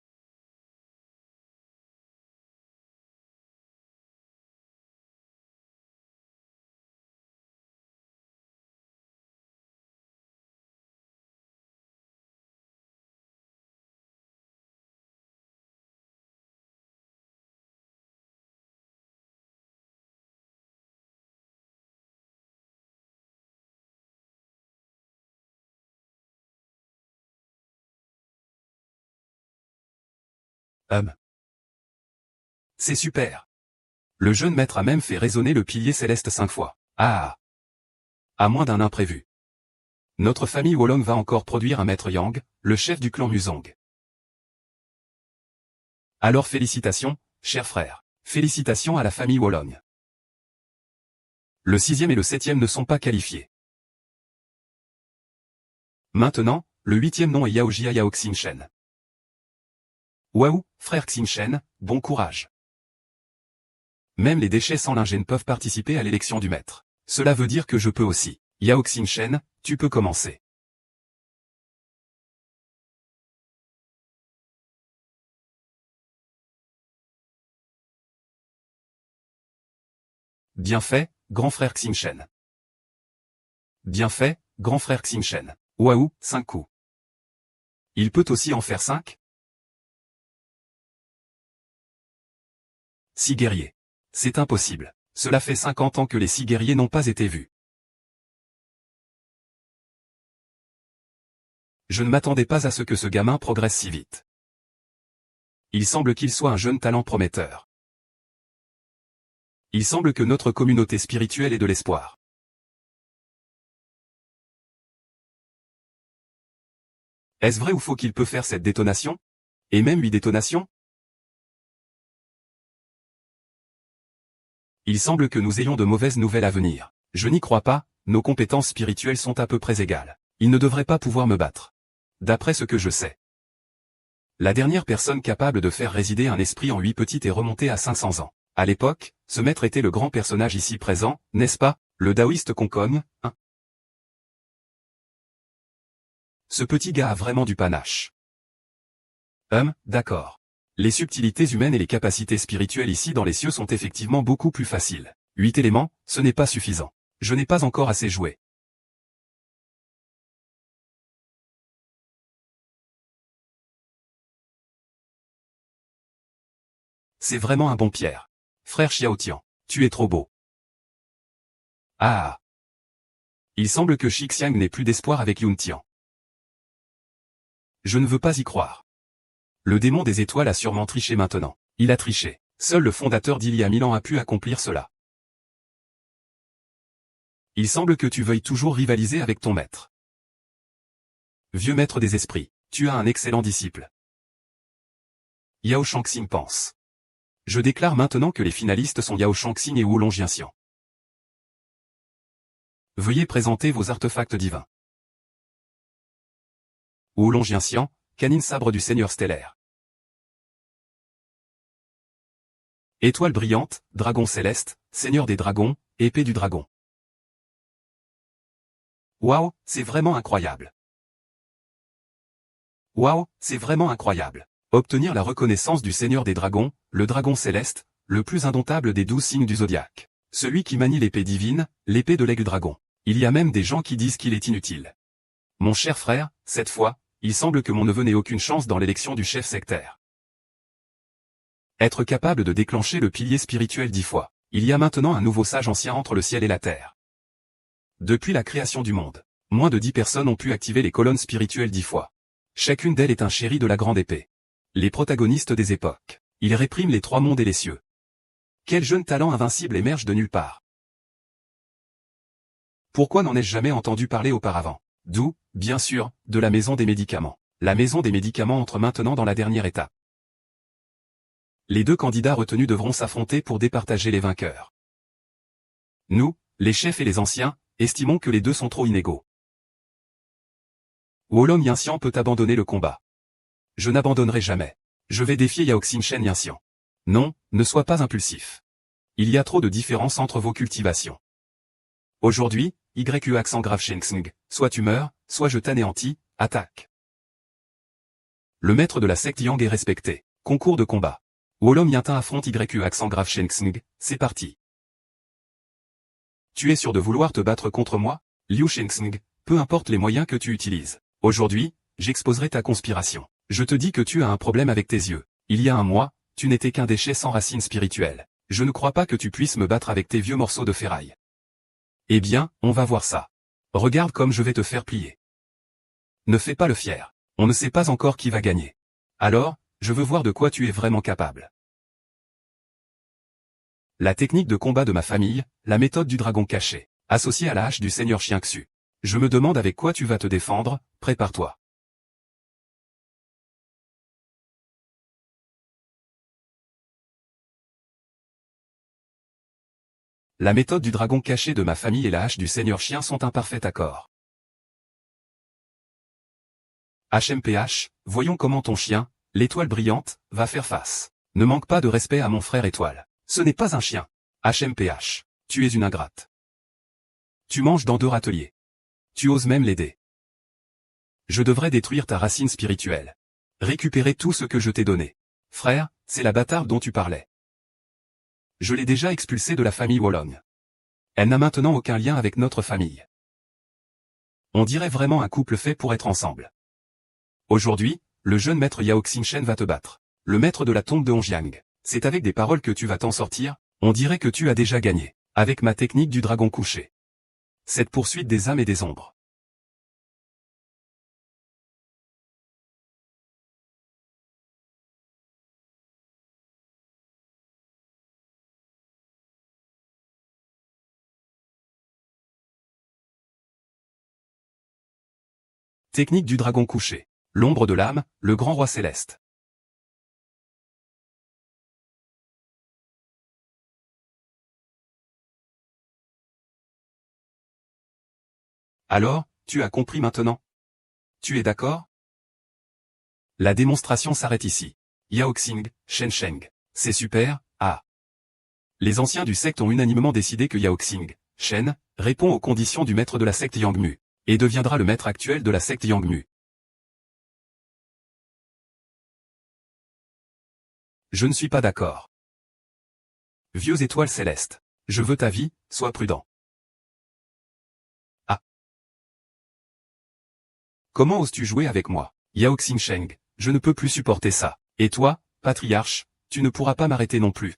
C'est super. Le jeune maître a même fait résonner le pilier céleste 5 fois. Ah. À moins d'un imprévu. Notre famille Wolong va encore produire un maître Yang, le chef du clan Muzong. Alors félicitations, chers frères. Félicitations à la famille Wolong. Le 6e et le 7e ne sont pas qualifiés. Maintenant, le 8e nom est Yaojia Yao Xinshen. Waouh, frère Xinshen, bon courage. Même les déchets sans lingène peuvent participer à l'élection du maître. Cela veut dire que je peux aussi. Yao Xinshen, tu peux commencer. Bien fait, grand frère Xinshen. Bien fait, grand frère Xinshen. Waouh, 5 coups. Il peut aussi en faire 5? 6 guerriers. C'est impossible. Cela fait 50 ans que les 6 guerriers n'ont pas été vus. Je ne m'attendais pas à ce que ce gamin progresse si vite. Il semble qu'il soit un jeune talent prometteur. Il semble que notre communauté spirituelle ait de l'espoir. Est-ce vrai ou faux qu'il peut faire cette détonation? Et même 8 détonations? Il semble que nous ayons de mauvaises nouvelles à venir. Je n'y crois pas, nos compétences spirituelles sont à peu près égales. Il ne devrait pas pouvoir me battre. D'après ce que je sais. La dernière personne capable de faire résider un esprit en 8 petites est remontée à 500 ans. À l'époque, ce maître était le grand personnage ici présent, n'est-ce pas, le taoïste Concom, hein? Ce petit gars a vraiment du panache. D'accord. Les subtilités humaines et les capacités spirituelles ici dans les cieux sont effectivement beaucoup plus faciles. 8 éléments, ce n'est pas suffisant. Je n'ai pas encore assez joué. C'est vraiment un bon Pierre. Frère Xiaotian, tu es trop beau. Ah. Il semble que Shixiang n'ait plus d'espoir avec Yuntian. Je ne veux pas y croire. Le démon des étoiles a sûrement triché maintenant. Il a triché. Seul le fondateur d'il y a 1000 ans a pu accomplir cela. Il semble que tu veuilles toujours rivaliser avec ton maître. Vieux maître des esprits, tu as un excellent disciple. Yao Shangxing pense. Je déclare maintenant que les finalistes sont Yao Shangxing et Wulong Jianxian. Veuillez présenter vos artefacts divins. Wulong Jianxian, canine sabre du Seigneur stellaire. Étoile brillante, dragon céleste, Seigneur des dragons, épée du dragon. Waouh, c'est vraiment incroyable. Waouh, c'est vraiment incroyable. Obtenir la reconnaissance du Seigneur des dragons, le dragon céleste, le plus indomptable des 12 signes du zodiaque. Celui qui manie l'épée divine, l'épée de l'aigle dragon. Il y a même des gens qui disent qu'il est inutile. Mon cher frère, cette fois, il semble que mon neveu n'ait aucune chance dans l'élection du chef sectaire. Être capable de déclencher le pilier spirituel 10 fois. Il y a maintenant un nouveau sage ancien entre le ciel et la terre. Depuis la création du monde, moins de 10 personnes ont pu activer les colonnes spirituelles 10 fois. Chacune d'elles est un chéri de la grande épée. Les protagonistes des époques. Ils répriment les 3 mondes et les cieux. Quel jeune talent invincible émerge de nulle part. Pourquoi n'en ai-je jamais entendu parler auparavant? D'où, bien sûr, de la maison des médicaments. La maison des médicaments entre maintenant dans la dernière étape. Les 2 candidats retenus devront s'affronter pour départager les vainqueurs. Nous, les chefs et les anciens, estimons que les 2 sont trop inégaux. Wulong Jianxian peut abandonner le combat. Je n'abandonnerai jamais. Je vais défier Yao Xingchen Jianxian. Non, ne sois pas impulsif. Il y a trop de différence entre vos cultivations. Aujourd'hui, YU accent grave Shengxing, soit tu meurs, soit je t'anéantis, attaque. Le maître de la secte Yang est respecté. Concours de combat. Wulong Jiantin affronte YU accent grave Shengxing, c'est parti. Tu es sûr de vouloir te battre contre moi, Liu Shengxing, peu importe les moyens que tu utilises. Aujourd'hui, j'exposerai ta conspiration. Je te dis que tu as un problème avec tes yeux. Il y a un mois, tu n'étais qu'un déchet sans racines spirituelles. Je ne crois pas que tu puisses me battre avec tes vieux morceaux de ferraille. Eh bien, on va voir ça. Regarde comme je vais te faire plier. Ne fais pas le fier. On ne sait pas encore qui va gagner. Alors, je veux voir de quoi tu es vraiment capable. La technique de combat de ma famille, la méthode du dragon caché, associée à la hache du seigneur Xiangxu. Je me demande avec quoi tu vas te défendre, prépare-toi. La méthode du dragon caché de ma famille et la hache du seigneur chien sont un parfait accord. HMPH, voyons comment ton chien, l'étoile brillante, va faire face. Ne manque pas de respect à mon frère étoile. Ce n'est pas un chien. HMPH, tu es une ingrate. Tu manges dans 2 râteliers. Tu oses même l'aider. Je devrais détruire ta racine spirituelle. Récupérer tout ce que je t'ai donné. Frère, c'est la bâtarde dont tu parlais. Je l'ai déjà expulsée de la famille Wulong. Elle n'a maintenant aucun lien avec notre famille. On dirait vraiment un couple fait pour être ensemble. Aujourd'hui, le jeune maître Yao Xingchen va te battre. Le maître de la tombe de Hongjiang. C'est avec des paroles que tu vas t'en sortir, on dirait que tu as déjà gagné. Avec ma technique du dragon couché. Cette poursuite des âmes et des ombres. Technique du dragon couché. L'ombre de l'âme, le grand roi céleste. Alors, tu as compris maintenant? Tu es d'accord? La démonstration s'arrête ici. Yao Xing, Shen Sheng. C'est super, ah. Les anciens du secte ont unanimement décidé que Yao Xing, Shen, répond aux conditions du maître de la secte Yangmu, et deviendra le maître actuel de la secte Yangmu. Je ne suis pas d'accord. Vieux étoile céleste. Je veux ta vie, sois prudent. Ah. Comment oses-tu jouer avec moi? Yao Xingsheng, je ne peux plus supporter ça. Et toi, patriarche, tu ne pourras pas m'arrêter non plus.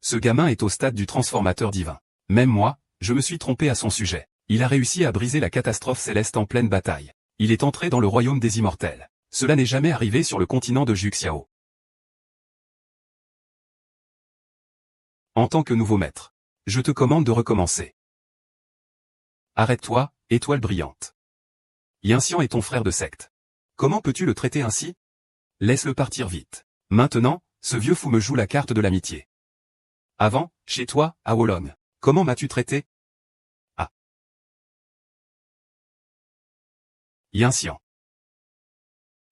Ce gamin est au stade du transformateur divin. Même moi, je me suis trompé à son sujet. Il a réussi à briser la catastrophe céleste en pleine bataille. Il est entré dans le royaume des immortels. Cela n'est jamais arrivé sur le continent de Juxiao. En tant que nouveau maître, je te commande de recommencer. Arrête-toi, étoile brillante. Yanxian est ton frère de secte. Comment peux-tu le traiter ainsi? Laisse-le partir vite. Maintenant, ce vieux fou me joue la carte de l'amitié. Avant, chez toi, à Wolong, comment m'as-tu traité? Ah. Yanxian.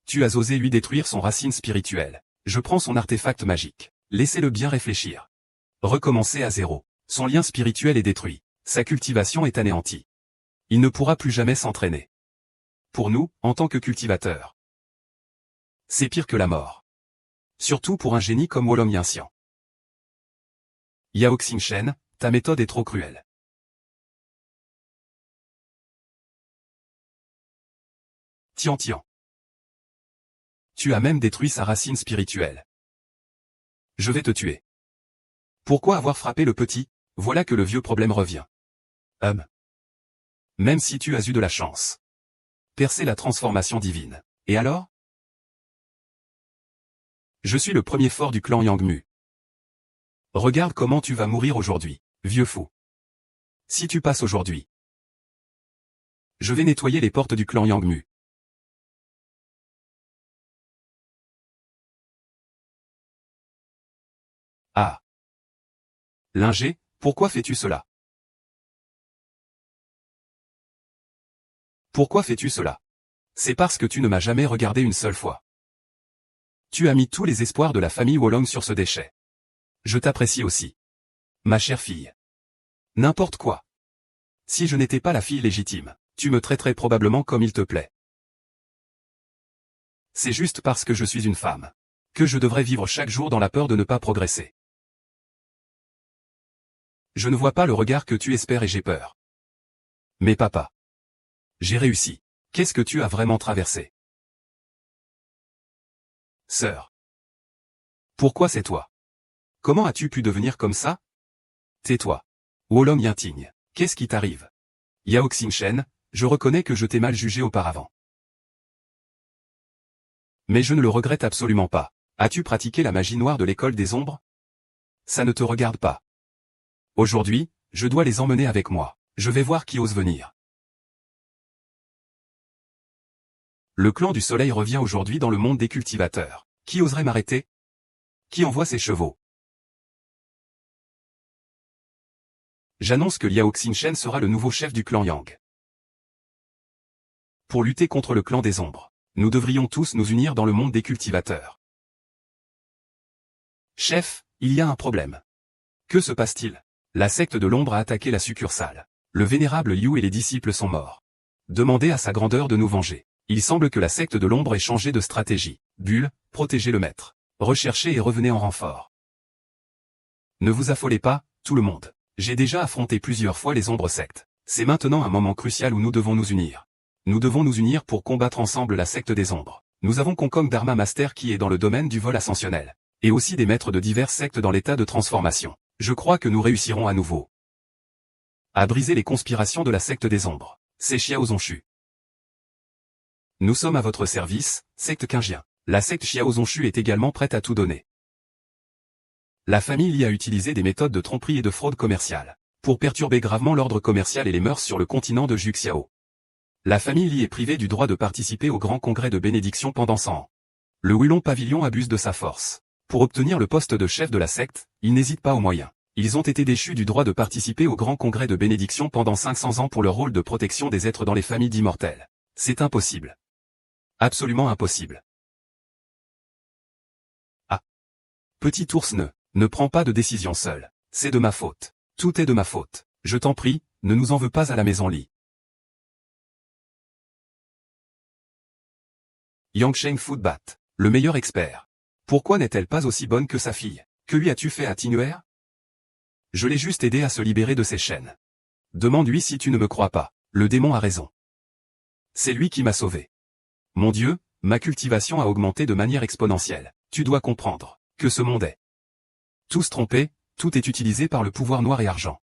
Tu as osé lui détruire son racine spirituelle. Je prends son artefact magique. Laissez-le bien réfléchir. Recommencer à zéro. Son lien spirituel est détruit. Sa cultivation est anéantie. Il ne pourra plus jamais s'entraîner. Pour nous, en tant que cultivateurs, c'est pire que la mort. Surtout pour un génie comme Wolong Yanxian. Yao Xingchen, ta méthode est trop cruelle. Tian Tian. Tu as même détruit sa racine spirituelle. Je vais te tuer. Pourquoi avoir frappé le petit? Voilà que le vieux problème revient. Même si tu as eu de la chance. Percer la transformation divine. Et alors? Je suis le premier fort du clan Yangmu. Regarde comment tu vas mourir aujourd'hui, vieux fou. Si tu passes aujourd'hui, je vais nettoyer les portes du clan Yangmu. Ah. Lingé, pourquoi fais-tu cela? Pourquoi fais-tu cela? C'est parce que tu ne m'as jamais regardé une seule fois. Tu as mis tous les espoirs de la famille Wolong sur ce déchet. Je t'apprécie aussi. Ma chère fille. N'importe quoi. Si je n'étais pas la fille légitime, tu me traiterais probablement comme il te plaît. C'est juste parce que je suis une femme, que je devrais vivre chaque jour dans la peur de ne pas progresser. Je ne vois pas le regard que tu espères et j'ai peur. Mais papa. J'ai réussi. Qu'est-ce que tu as vraiment traversé? Sœur. Pourquoi c'est toi? Comment as-tu pu devenir comme ça? Tais-toi. Wolong Yanting, qu'est-ce qui t'arrive? Yao Xingchen, je reconnais que je t'ai mal jugé auparavant. Mais je ne le regrette absolument pas. As-tu pratiqué la magie noire de l'école des ombres? Ça ne te regarde pas. Aujourd'hui, je dois les emmener avec moi. Je vais voir qui ose venir. Le clan du soleil revient aujourd'hui dans le monde des cultivateurs. Qui oserait m'arrêter? Qui envoie ses chevaux? J'annonce que Liao Xingchen sera le nouveau chef du clan Yang. Pour lutter contre le clan des ombres, nous devrions tous nous unir dans le monde des cultivateurs. Chef, il y a un problème. Que se passe-t-il? La secte de l'ombre a attaqué la succursale. Le vénérable Liu et les disciples sont morts. Demandez à sa grandeur de nous venger. Il semble que la secte de l'ombre ait changé de stratégie. Bulle, protégez le maître. Recherchez et revenez en renfort. Ne vous affolez pas, tout le monde. J'ai déjà affronté plusieurs fois les ombres sectes. C'est maintenant un moment crucial où nous devons nous unir. Nous devons nous unir pour combattre ensemble la secte des ombres. Nous avons Kongkong Dharma Master qui est dans le domaine du vol ascensionnel. Et aussi des maîtres de diverses sectes dans l'état de transformation. Je crois que nous réussirons à nouveau à briser les conspirations de la secte des ombres. C'est Xiao Zhongshu. Nous sommes à votre service, secte Qingjian. La secte Xiao Zhongshu est également prête à tout donner. La famille Li a utilisé des méthodes de tromperie et de fraude commerciale pour perturber gravement l'ordre commercial et les mœurs sur le continent de Juxiao. La famille Li est privée du droit de participer au grand congrès de bénédiction pendant 100 ans. Le Huilong Pavillon abuse de sa force. Pour obtenir le poste de chef de la secte, ils n'hésitent pas aux moyens. Ils ont été déchus du droit de participer au grand congrès de bénédiction pendant 500 ans pour leur rôle de protection des êtres dans les familles d'immortels. C'est impossible. Absolument impossible. Ah. Petit ours ne prends pas de décision seul. C'est de ma faute. Tout est de ma faute. Je t'en prie, ne nous en veux pas à la maison Li. Yangsheng Footbat, le meilleur expert. Pourquoi n'est-elle pas aussi bonne que sa fille? Que lui as-tu fait à Tinuer? Je l'ai juste aidé à se libérer de ses chaînes. Demande-lui si tu ne me crois pas. Le démon a raison. C'est lui qui m'a sauvé. Mon Dieu, ma cultivation a augmenté de manière exponentielle. Tu dois comprendre que ce monde est tous trompés, Tout est utilisé par le pouvoir noir et argent.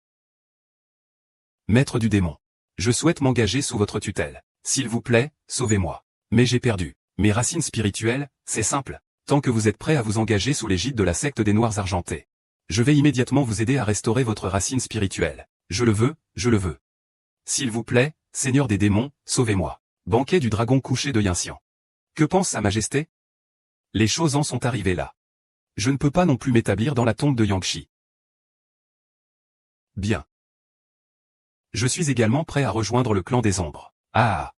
Maître du démon. Je souhaite m'engager sous votre tutelle. S'il vous plaît, sauvez-moi. Mais j'ai perdu. Mes racines spirituelles, c'est simple. Tant que vous êtes prêt à vous engager sous l'égide de la secte des Noirs Argentés, je vais immédiatement vous aider à restaurer votre racine spirituelle. Je le veux, je le veux. S'il vous plaît, Seigneur des démons, sauvez-moi. Banquet du dragon couché de Yinxian. Que pense Sa Majesté? Les choses en sont arrivées là. Je ne peux pas non plus m'établir dans la tombe de Yangshi. Bien. Je suis également prêt à rejoindre le clan des ombres. Ah.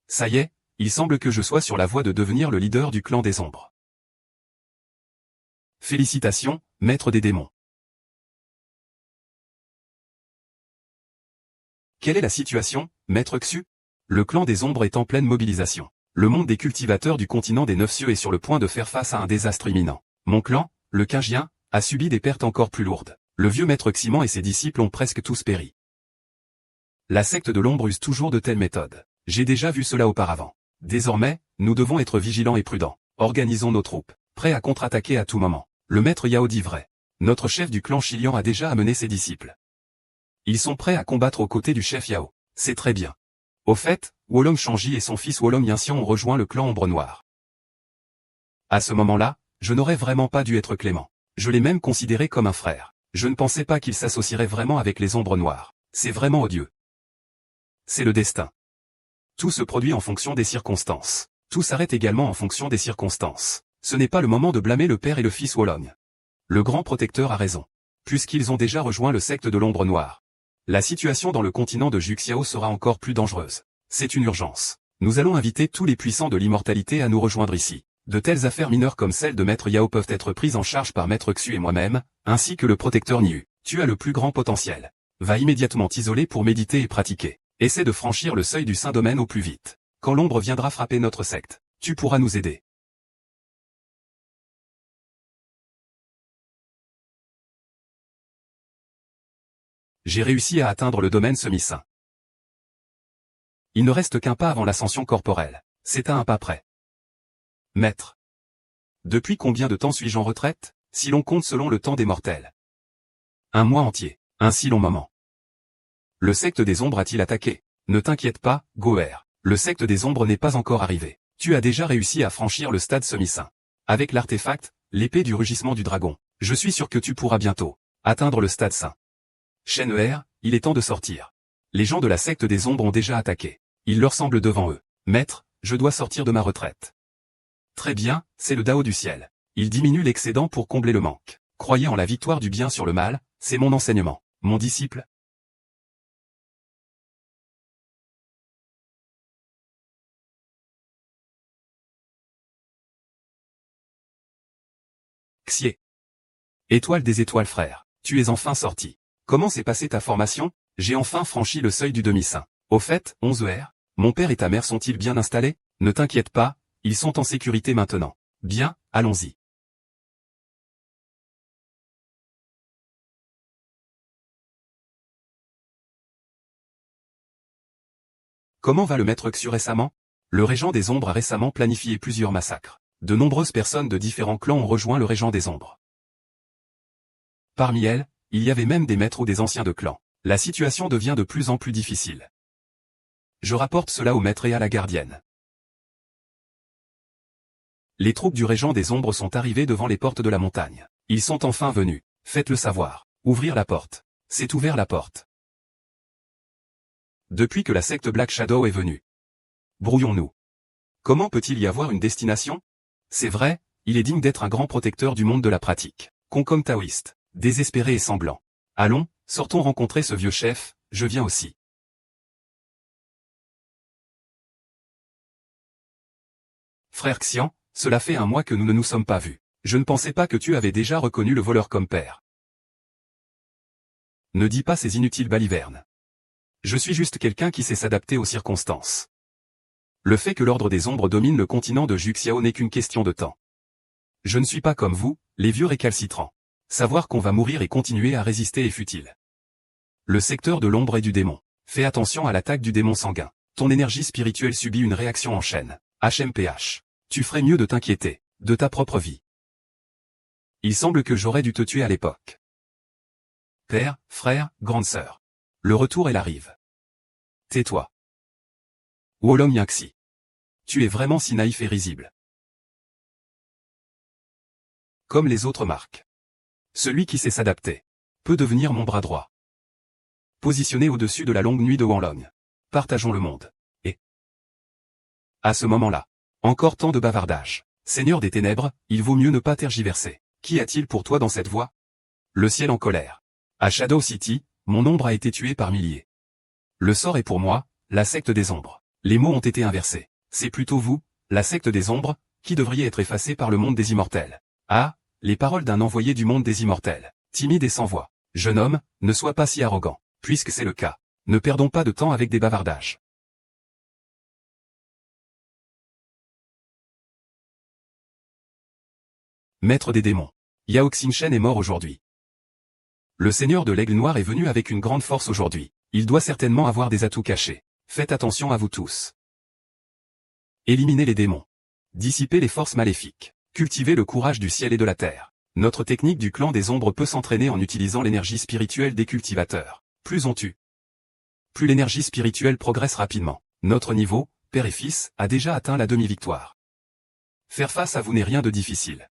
Ça y est, il semble que je sois sur la voie de devenir le leader du clan des ombres. Félicitations, maître des démons. Quelle est la situation, maître Xu? Le clan des ombres est en pleine mobilisation. Le monde des cultivateurs du continent des Neuf Cieux est sur le point de faire face à un désastre imminent. Mon clan, le Qingjian, a subi des pertes encore plus lourdes. Le vieux maître Ximan et ses disciples ont presque tous péri. La secte de l'ombre use toujours de telles méthodes. J'ai déjà vu cela auparavant. Désormais, nous devons être vigilants et prudents. Organisons nos troupes, prêts à contre-attaquer à tout moment. Le maître Yao dit vrai. Notre chef du clan Shilian a déjà amené ses disciples. Ils sont prêts à combattre aux côtés du chef Yao. C'est très bien. Au fait, Wolong Shangji et son fils Wolong Yinxian ont rejoint le clan Ombre Noire. À ce moment-là, je n'aurais vraiment pas dû être clément. Je l'ai même considéré comme un frère. Je ne pensais pas qu'il s'associerait vraiment avec les Ombres Noires. C'est vraiment odieux. C'est le destin. Tout se produit en fonction des circonstances. Tout s'arrête également en fonction des circonstances. Ce n'est pas le moment de blâmer le père et le fils Wolong. Le grand protecteur a raison. Puisqu'ils ont déjà rejoint le secte de l'ombre noire. La situation dans le continent de Juxiao sera encore plus dangereuse. C'est une urgence. Nous allons inviter tous les puissants de l'immortalité à nous rejoindre ici. De telles affaires mineures comme celle de Maître Yao peuvent être prises en charge par Maître Xu et moi-même, ainsi que le protecteur Niu. Tu as le plus grand potentiel. Va immédiatement t'isoler pour méditer et pratiquer. Essaie de franchir le seuil du Saint-Domaine au plus vite. Quand l'ombre viendra frapper notre secte, tu pourras nous aider. J'ai réussi à atteindre le domaine semi-saint. Il ne reste qu'un pas avant l'ascension corporelle. C'est à un pas près. Maître. Depuis combien de temps suis-je en retraite, si l'on compte selon le temps des mortels? Un mois entier. Un si long moment. Le secte des ombres a-t-il attaqué? Ne t'inquiète pas, Goer. Le secte des ombres n'est pas encore arrivé. Tu as déjà réussi à franchir le stade semi-saint. Avec l'artefact, l'épée du rugissement du dragon, je suis sûr que tu pourras bientôt atteindre le stade saint. Shen'er, il est temps de sortir. Les gens de la secte des ombres ont déjà attaqué. Il leur semble devant eux. Maître, je dois sortir de ma retraite. Très bien, c'est le Dao du ciel. Il diminue l'excédent pour combler le manque. Croyez en la victoire du bien sur le mal, c'est mon enseignement. Mon disciple. Xie. Étoile des étoiles frère, tu es enfin sorti. Comment s'est passée ta formation? J'ai enfin franchi le seuil du demi-saint. Au fait, 11 R, mon père et ta mère sont-ils bien installés? Ne t'inquiète pas, ils sont en sécurité maintenant. Bien, allons-y. Comment va le maître Xu récemment? Le régent des ombres a récemment planifié plusieurs massacres. De nombreuses personnes de différents clans ont rejoint le régent des ombres. Parmi elles, il y avait même des maîtres ou des anciens de clans. La situation devient de plus en plus difficile. Je rapporte cela au maître et à la gardienne. Les troupes du régent des ombres sont arrivées devant les portes de la montagne. Ils sont enfin venus. Faites-le savoir. Ouvrir la porte. C'est ouvert la porte. Depuis que la secte Black Shadow est venue. Brouillons-nous. Comment peut-il y avoir une destination? C'est vrai, il est digne d'être un grand protecteur du monde de la pratique. Concombre taoïste, désespéré et sanglant. Allons, sortons rencontrer ce vieux chef, je viens aussi. Frère Xian, cela fait un mois que nous ne nous sommes pas vus. Je ne pensais pas que tu avais déjà reconnu le voleur comme père. Ne dis pas ces inutiles balivernes. Je suis juste quelqu'un qui sait s'adapter aux circonstances. Le fait que l'ordre des ombres domine le continent de Juxiao n'est qu'une question de temps. Je ne suis pas comme vous, les vieux récalcitrants. Savoir qu'on va mourir et continuer à résister est futile. Le secteur de l'ombre et du démon. Fais attention à l'attaque du démon sanguin. Ton énergie spirituelle subit une réaction en chaîne. HMPH. Tu ferais mieux de t'inquiéter, de ta propre vie. Il semble que j'aurais dû te tuer à l'époque. père, frère, grande sœur. Le retour est la rive. Tais-toi. Wolong Yangxi. Tu es vraiment si naïf et risible. Comme les autres marques. Celui qui sait s'adapter peut devenir mon bras droit. Positionné au-dessus de la longue nuit de Wanlong. Partageons le monde. Et à ce moment-là, encore tant de bavardage. Seigneur des ténèbres, il vaut mieux ne pas tergiverser. Qu'y a-t-il pour toi dans cette voie? Le ciel en colère. À Shadow City, mon ombre a été tuée par milliers. Le sort est pour moi, la secte des ombres. Les mots ont été inversés. C'est plutôt vous, la secte des ombres, qui devriez être effacée par le monde des immortels. Ah, les paroles d'un envoyé du monde des immortels. Timide et sans voix. Jeune homme, ne sois pas si arrogant. Puisque c'est le cas, ne perdons pas de temps avec des bavardages. Maître des démons. Yao Xingchen est mort aujourd'hui. Le seigneur de l'Aigle Noir est venu avec une grande force aujourd'hui. Il doit certainement avoir des atouts cachés. Faites attention à vous tous. Éliminez les démons. Dissipez les forces maléfiques. Cultivez le courage du ciel et de la terre. Notre technique du clan des ombres peut s'entraîner en utilisant l'énergie spirituelle des cultivateurs. Plus on tue, plus l'énergie spirituelle progresse rapidement. Notre niveau, père et fils, a déjà atteint la demi-victoire. Faire face à vous n'est rien de difficile.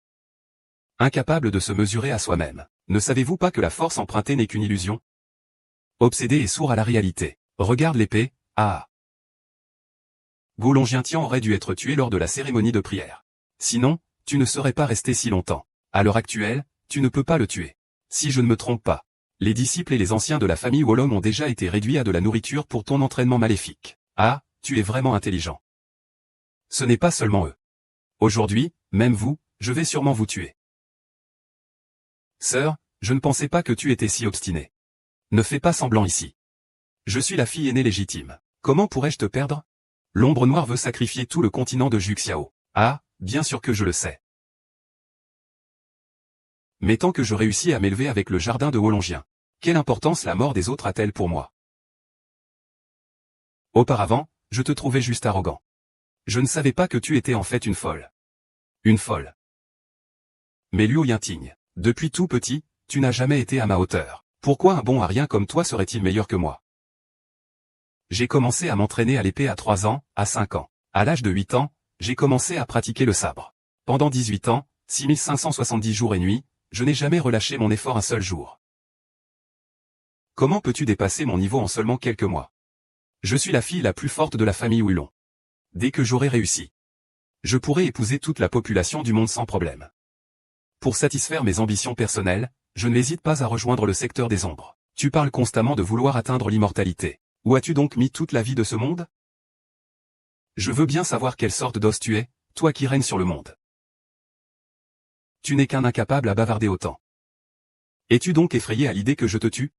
Incapable de se mesurer à soi-même. Ne savez-vous pas que la force empruntée n'est qu'une illusion? Obsédé et sourd à la réalité. Regarde l'épée, ah. Wolong Tian aurait dû être tué lors de la cérémonie de prière. Sinon, tu ne serais pas resté si longtemps. À l'heure actuelle, tu ne peux pas le tuer. Si je ne me trompe pas. Les disciples et les anciens de la famille Wolong ont déjà été réduits à de la nourriture pour ton entraînement maléfique. Ah, tu es vraiment intelligent. Ce n'est pas seulement eux. Aujourd'hui, même vous, je vais sûrement vous tuer. Sœur, je ne pensais pas que tu étais si obstinée. Ne fais pas semblant ici. Je suis la fille aînée légitime. Comment pourrais-je te perdre? L'ombre noire veut sacrifier tout le continent de Juxiao. Ah, bien sûr que je le sais. Mais tant que je réussis à m'élever avec le jardin de Wolongien, quelle importance la mort des autres a-t-elle pour moi? Auparavant, je te trouvais juste arrogant. Je ne savais pas que tu étais en fait une folle. Une folle. Mais Luo Yinting, depuis tout petit, tu n'as jamais été à ma hauteur. Pourquoi un bon à rien comme toi serait-il meilleur que moi? J'ai commencé à m'entraîner à l'épée à 3 ans, à 5 ans. À l'âge de 8 ans, j'ai commencé à pratiquer le sabre. Pendant 18 ans, 6570 jours et nuits, je n'ai jamais relâché mon effort un seul jour. Comment peux-tu dépasser mon niveau en seulement quelques mois? Je suis la fille la plus forte de la famille Wulong. Dès que j'aurai réussi, je pourrai épouser toute la population du monde sans problème. Pour satisfaire mes ambitions personnelles, je n'hésite pas à rejoindre le secteur des ombres. Tu parles constamment de vouloir atteindre l'immortalité. Où as-tu donc mis toute la vie de ce monde? Je veux bien savoir quelle sorte d'os tu es, toi qui règnes sur le monde. Tu n'es qu'un incapable à bavarder autant. Es-tu donc effrayé à l'idée que je te tue?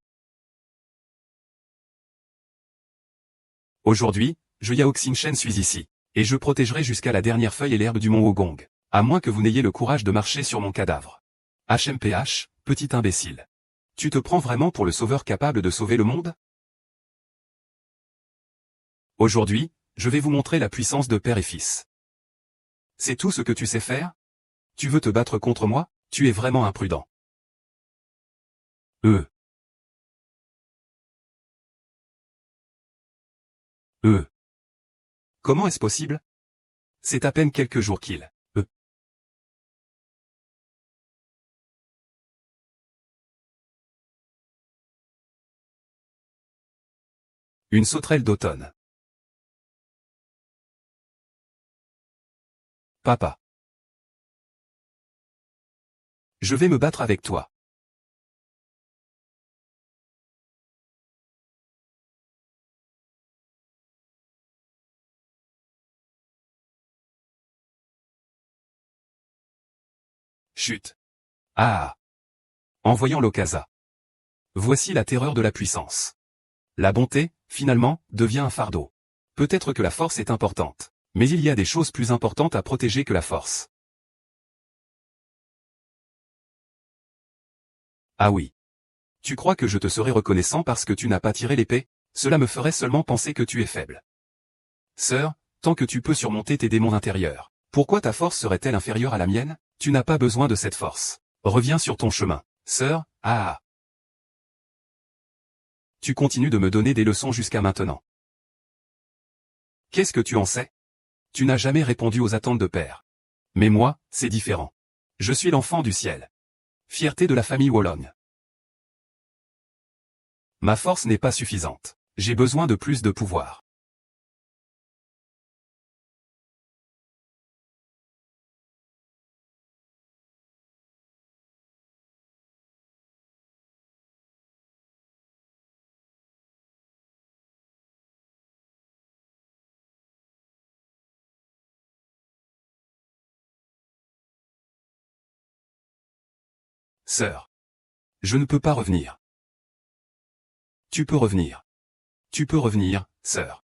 Aujourd'hui, je Yao Xingchen suis ici, et je protégerai jusqu'à la dernière feuille et l'herbe du mont Wogong, à moins que vous n'ayez le courage de marcher sur mon cadavre. HMPH, petit imbécile. Tu te prends vraiment pour le sauveur capable de sauver le monde? Aujourd'hui, je vais vous montrer la puissance de père et fils. C'est tout ce que tu sais faire? Tu veux te battre contre moi? Tu es vraiment imprudent. Comment est-ce possible? C'est à peine quelques jours qu'il. Une sauterelle d'automne. Papa. Je vais me battre avec toi. Chut. Ah. En voyant l'Okasa. Voici la terreur de la puissance. La bonté, finalement, devient un fardeau. Peut-être que la force est importante, mais il y a des choses plus importantes à protéger que la force. Ah oui. Tu crois que je te serais reconnaissant parce que tu n'as pas tiré l'épée? Cela me ferait seulement penser que tu es faible. Sœur, tant que tu peux surmonter tes démons intérieurs, pourquoi ta force serait-elle inférieure à la mienne? Tu n'as pas besoin de cette force. Reviens sur ton chemin. Sœur, ah. Tu continues de me donner des leçons jusqu'à maintenant. Qu'est-ce que tu en sais? Tu n'as jamais répondu aux attentes de père. Mais moi, c'est différent. Je suis l'enfant du ciel. Fierté de la famille Wolong. Ma force n'est pas suffisante. J'ai besoin de plus de pouvoir. Sœur. Je ne peux pas revenir. Tu peux revenir. Tu peux revenir, sœur.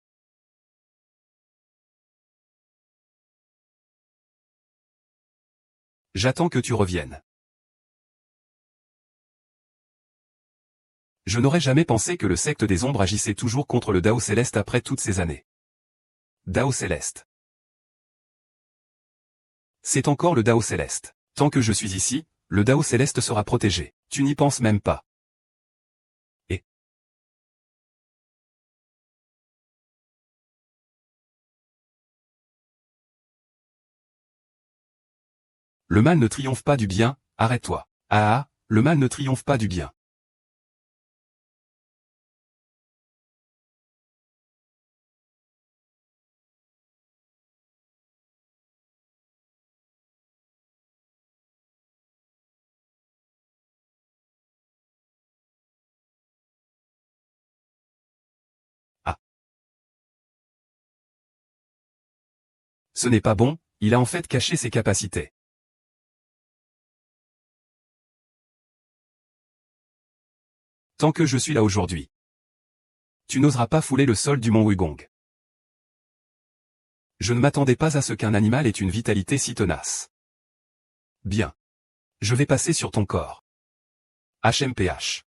J'attends que tu reviennes. Je n'aurais jamais pensé que le secte des ombres agissait toujours contre le Dao Céleste après toutes ces années. Dao Céleste. C'est encore le Dao Céleste. Tant que je suis ici, le Dao Céleste sera protégé. Tu n'y penses même pas. Et le mal ne triomphe pas du bien, arrête-toi. Ah, le mal ne triomphe pas du bien. Ah. Ce n'est pas bon, il a en fait caché ses capacités. Tant que je suis là aujourd'hui. Tu n'oseras pas fouler le sol du mont Wugong. Je ne m'attendais pas à ce qu'un animal ait une vitalité si tenace. Bien. Je vais passer sur ton corps. HMPH.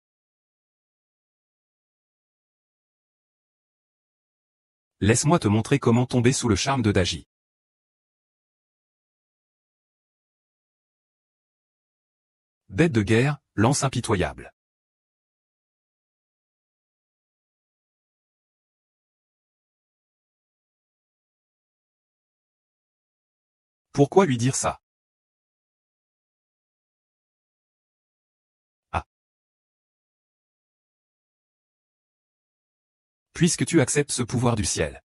Laisse-moi te montrer comment tomber sous le charme de Daji. Bête de guerre, lance impitoyable. Pourquoi lui dire ça? Ah. Puisque tu acceptes ce pouvoir du ciel.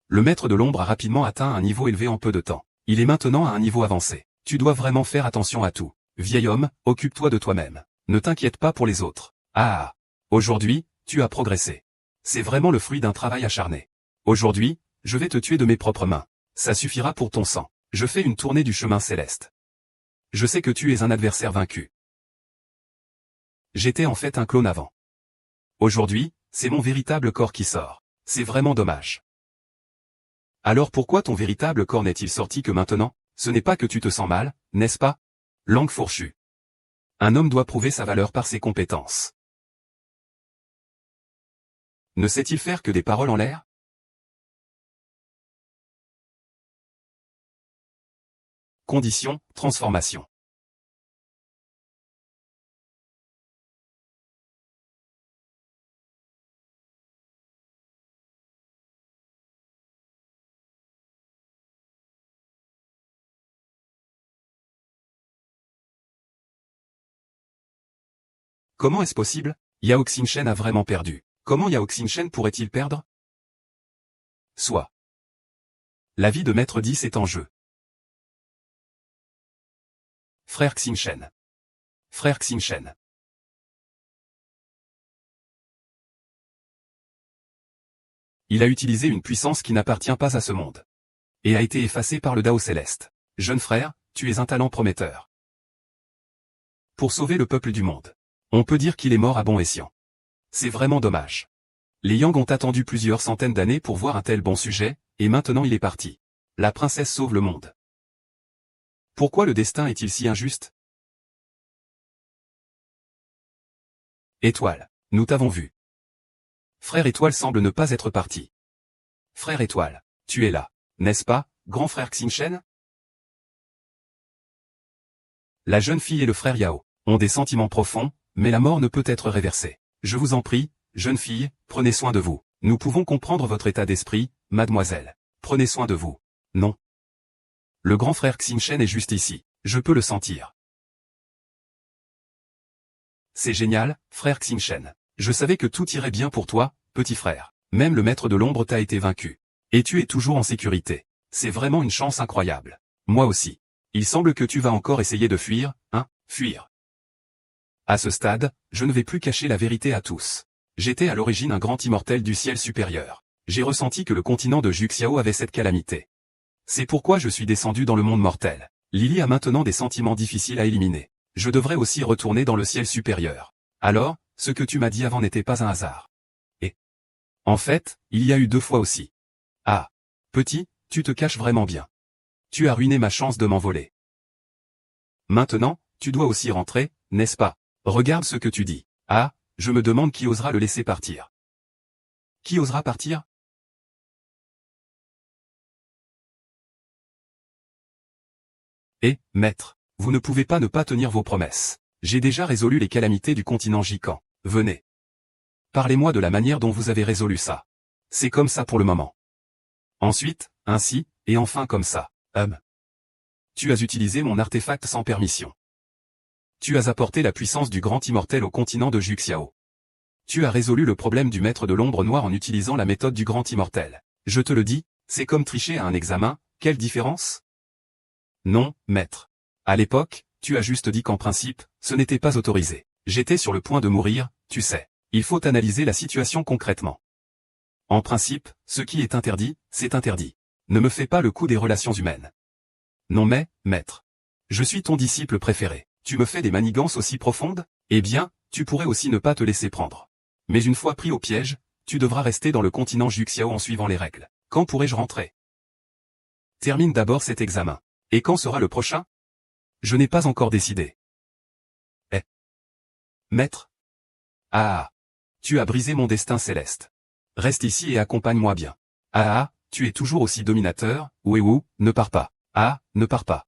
Le maître de l'ombre a rapidement atteint un niveau élevé en peu de temps. Il est maintenant à un niveau avancé. Tu dois vraiment faire attention à tout. Vieil homme, occupe-toi de toi-même. Ne t'inquiète pas pour les autres. Ah. Aujourd'hui, tu as progressé. C'est vraiment le fruit d'un travail acharné. Aujourd'hui, je vais te tuer de mes propres mains. Ça suffira pour ton sang. Je fais une tournée du chemin céleste. Je sais que tu es un adversaire vaincu. J'étais en fait un clone avant. Aujourd'hui, c'est mon véritable corps qui sort. C'est vraiment dommage. Alors pourquoi ton véritable corps n'est-il sorti que maintenant? Ce n'est pas que tu te sens mal, n'est-ce pas? Langue fourchue. Un homme doit prouver sa valeur par ses compétences. Ne sait-il faire que des paroles en l'air? Condition, transformation. Comment est-ce possible? Yao Xingchen a vraiment perdu. Comment Yao Xingchen pourrait-il perdre? Soit. La vie de Maître 10 est en jeu. Frère Xingchen. Frère Xingchen. Il a utilisé une puissance qui n'appartient pas à ce monde. Et a été effacé par le Dao Céleste. Jeune frère, tu es un talent prometteur. Pour sauver le peuple du monde. On peut dire qu'il est mort à bon escient. C'est vraiment dommage. Les Yang ont attendu plusieurs centaines d'années pour voir un tel bon sujet, et maintenant il est parti. La princesse sauve le monde. Pourquoi le destin est-il si injuste? Étoile, nous t'avons vu. Frère Étoile semble ne pas être parti. Frère Étoile, tu es là, n'est-ce pas, grand frère Xingchen? La jeune fille et le frère Yao ont des sentiments profonds, mais la mort ne peut être réversée. Je vous en prie, jeune fille, prenez soin de vous. Nous pouvons comprendre votre état d'esprit, mademoiselle. Prenez soin de vous. Non. Le grand frère Xingchen est juste ici. Je peux le sentir. C'est génial, frère Xingchen. Je savais que tout irait bien pour toi, petit frère. Même le maître de l'ombre t'a été vaincu. Et tu es toujours en sécurité. C'est vraiment une chance incroyable. Moi aussi. Il semble que tu vas encore essayer de fuir, hein, fuir. À ce stade, je ne vais plus cacher la vérité à tous. J'étais à l'origine un grand immortel du ciel supérieur. J'ai ressenti que le continent de Juxiao avait cette calamité. C'est pourquoi je suis descendu dans le monde mortel. Lily a maintenant des sentiments difficiles à éliminer. Je devrais aussi retourner dans le ciel supérieur. Alors, ce que tu m'as dit avant n'était pas un hasard. Et en fait, il y a eu 2 fois aussi. Ah, petit, tu te caches vraiment bien. Tu as ruiné ma chance de m'envoler. Maintenant, tu dois aussi rentrer, n'est-ce pas? Regarde ce que tu dis. Ah, je me demande qui osera le laisser partir. Qui osera partir? Eh, maître, vous ne pouvez pas ne pas tenir vos promesses. J'ai déjà résolu les calamités du continent Jikan. Venez. Parlez-moi de la manière dont vous avez résolu ça. C'est comme ça pour le moment. Ensuite, ainsi, et enfin comme ça. Tu as utilisé mon artefact sans permission. Tu as apporté la puissance du grand immortel au continent de Juxiao. Tu as résolu le problème du maître de l'ombre noire en utilisant la méthode du grand immortel. Je te le dis, c'est comme tricher à un examen, quelle différence? Non, maître. À l'époque, tu as juste dit qu'en principe, ce n'était pas autorisé. J'étais sur le point de mourir, tu sais. Il faut analyser la situation concrètement. En principe, ce qui est interdit, c'est interdit. Ne me fais pas le coup des relations humaines. Non mais, maître. Je suis ton disciple préféré. Tu me fais des manigances aussi profondes? Eh bien, tu pourrais aussi ne pas te laisser prendre. Mais une fois pris au piège, tu devras rester dans le continent Juxiao en suivant les règles. Quand pourrai-je rentrer? Termine d'abord cet examen. Et quand sera le prochain? Je n'ai pas encore décidé. Eh. Maître? Ah. Tu as brisé mon destin céleste. Reste ici et accompagne-moi bien. Ah, tu es toujours aussi dominateur, Wewu, ne pars pas. Ah, ne pars pas.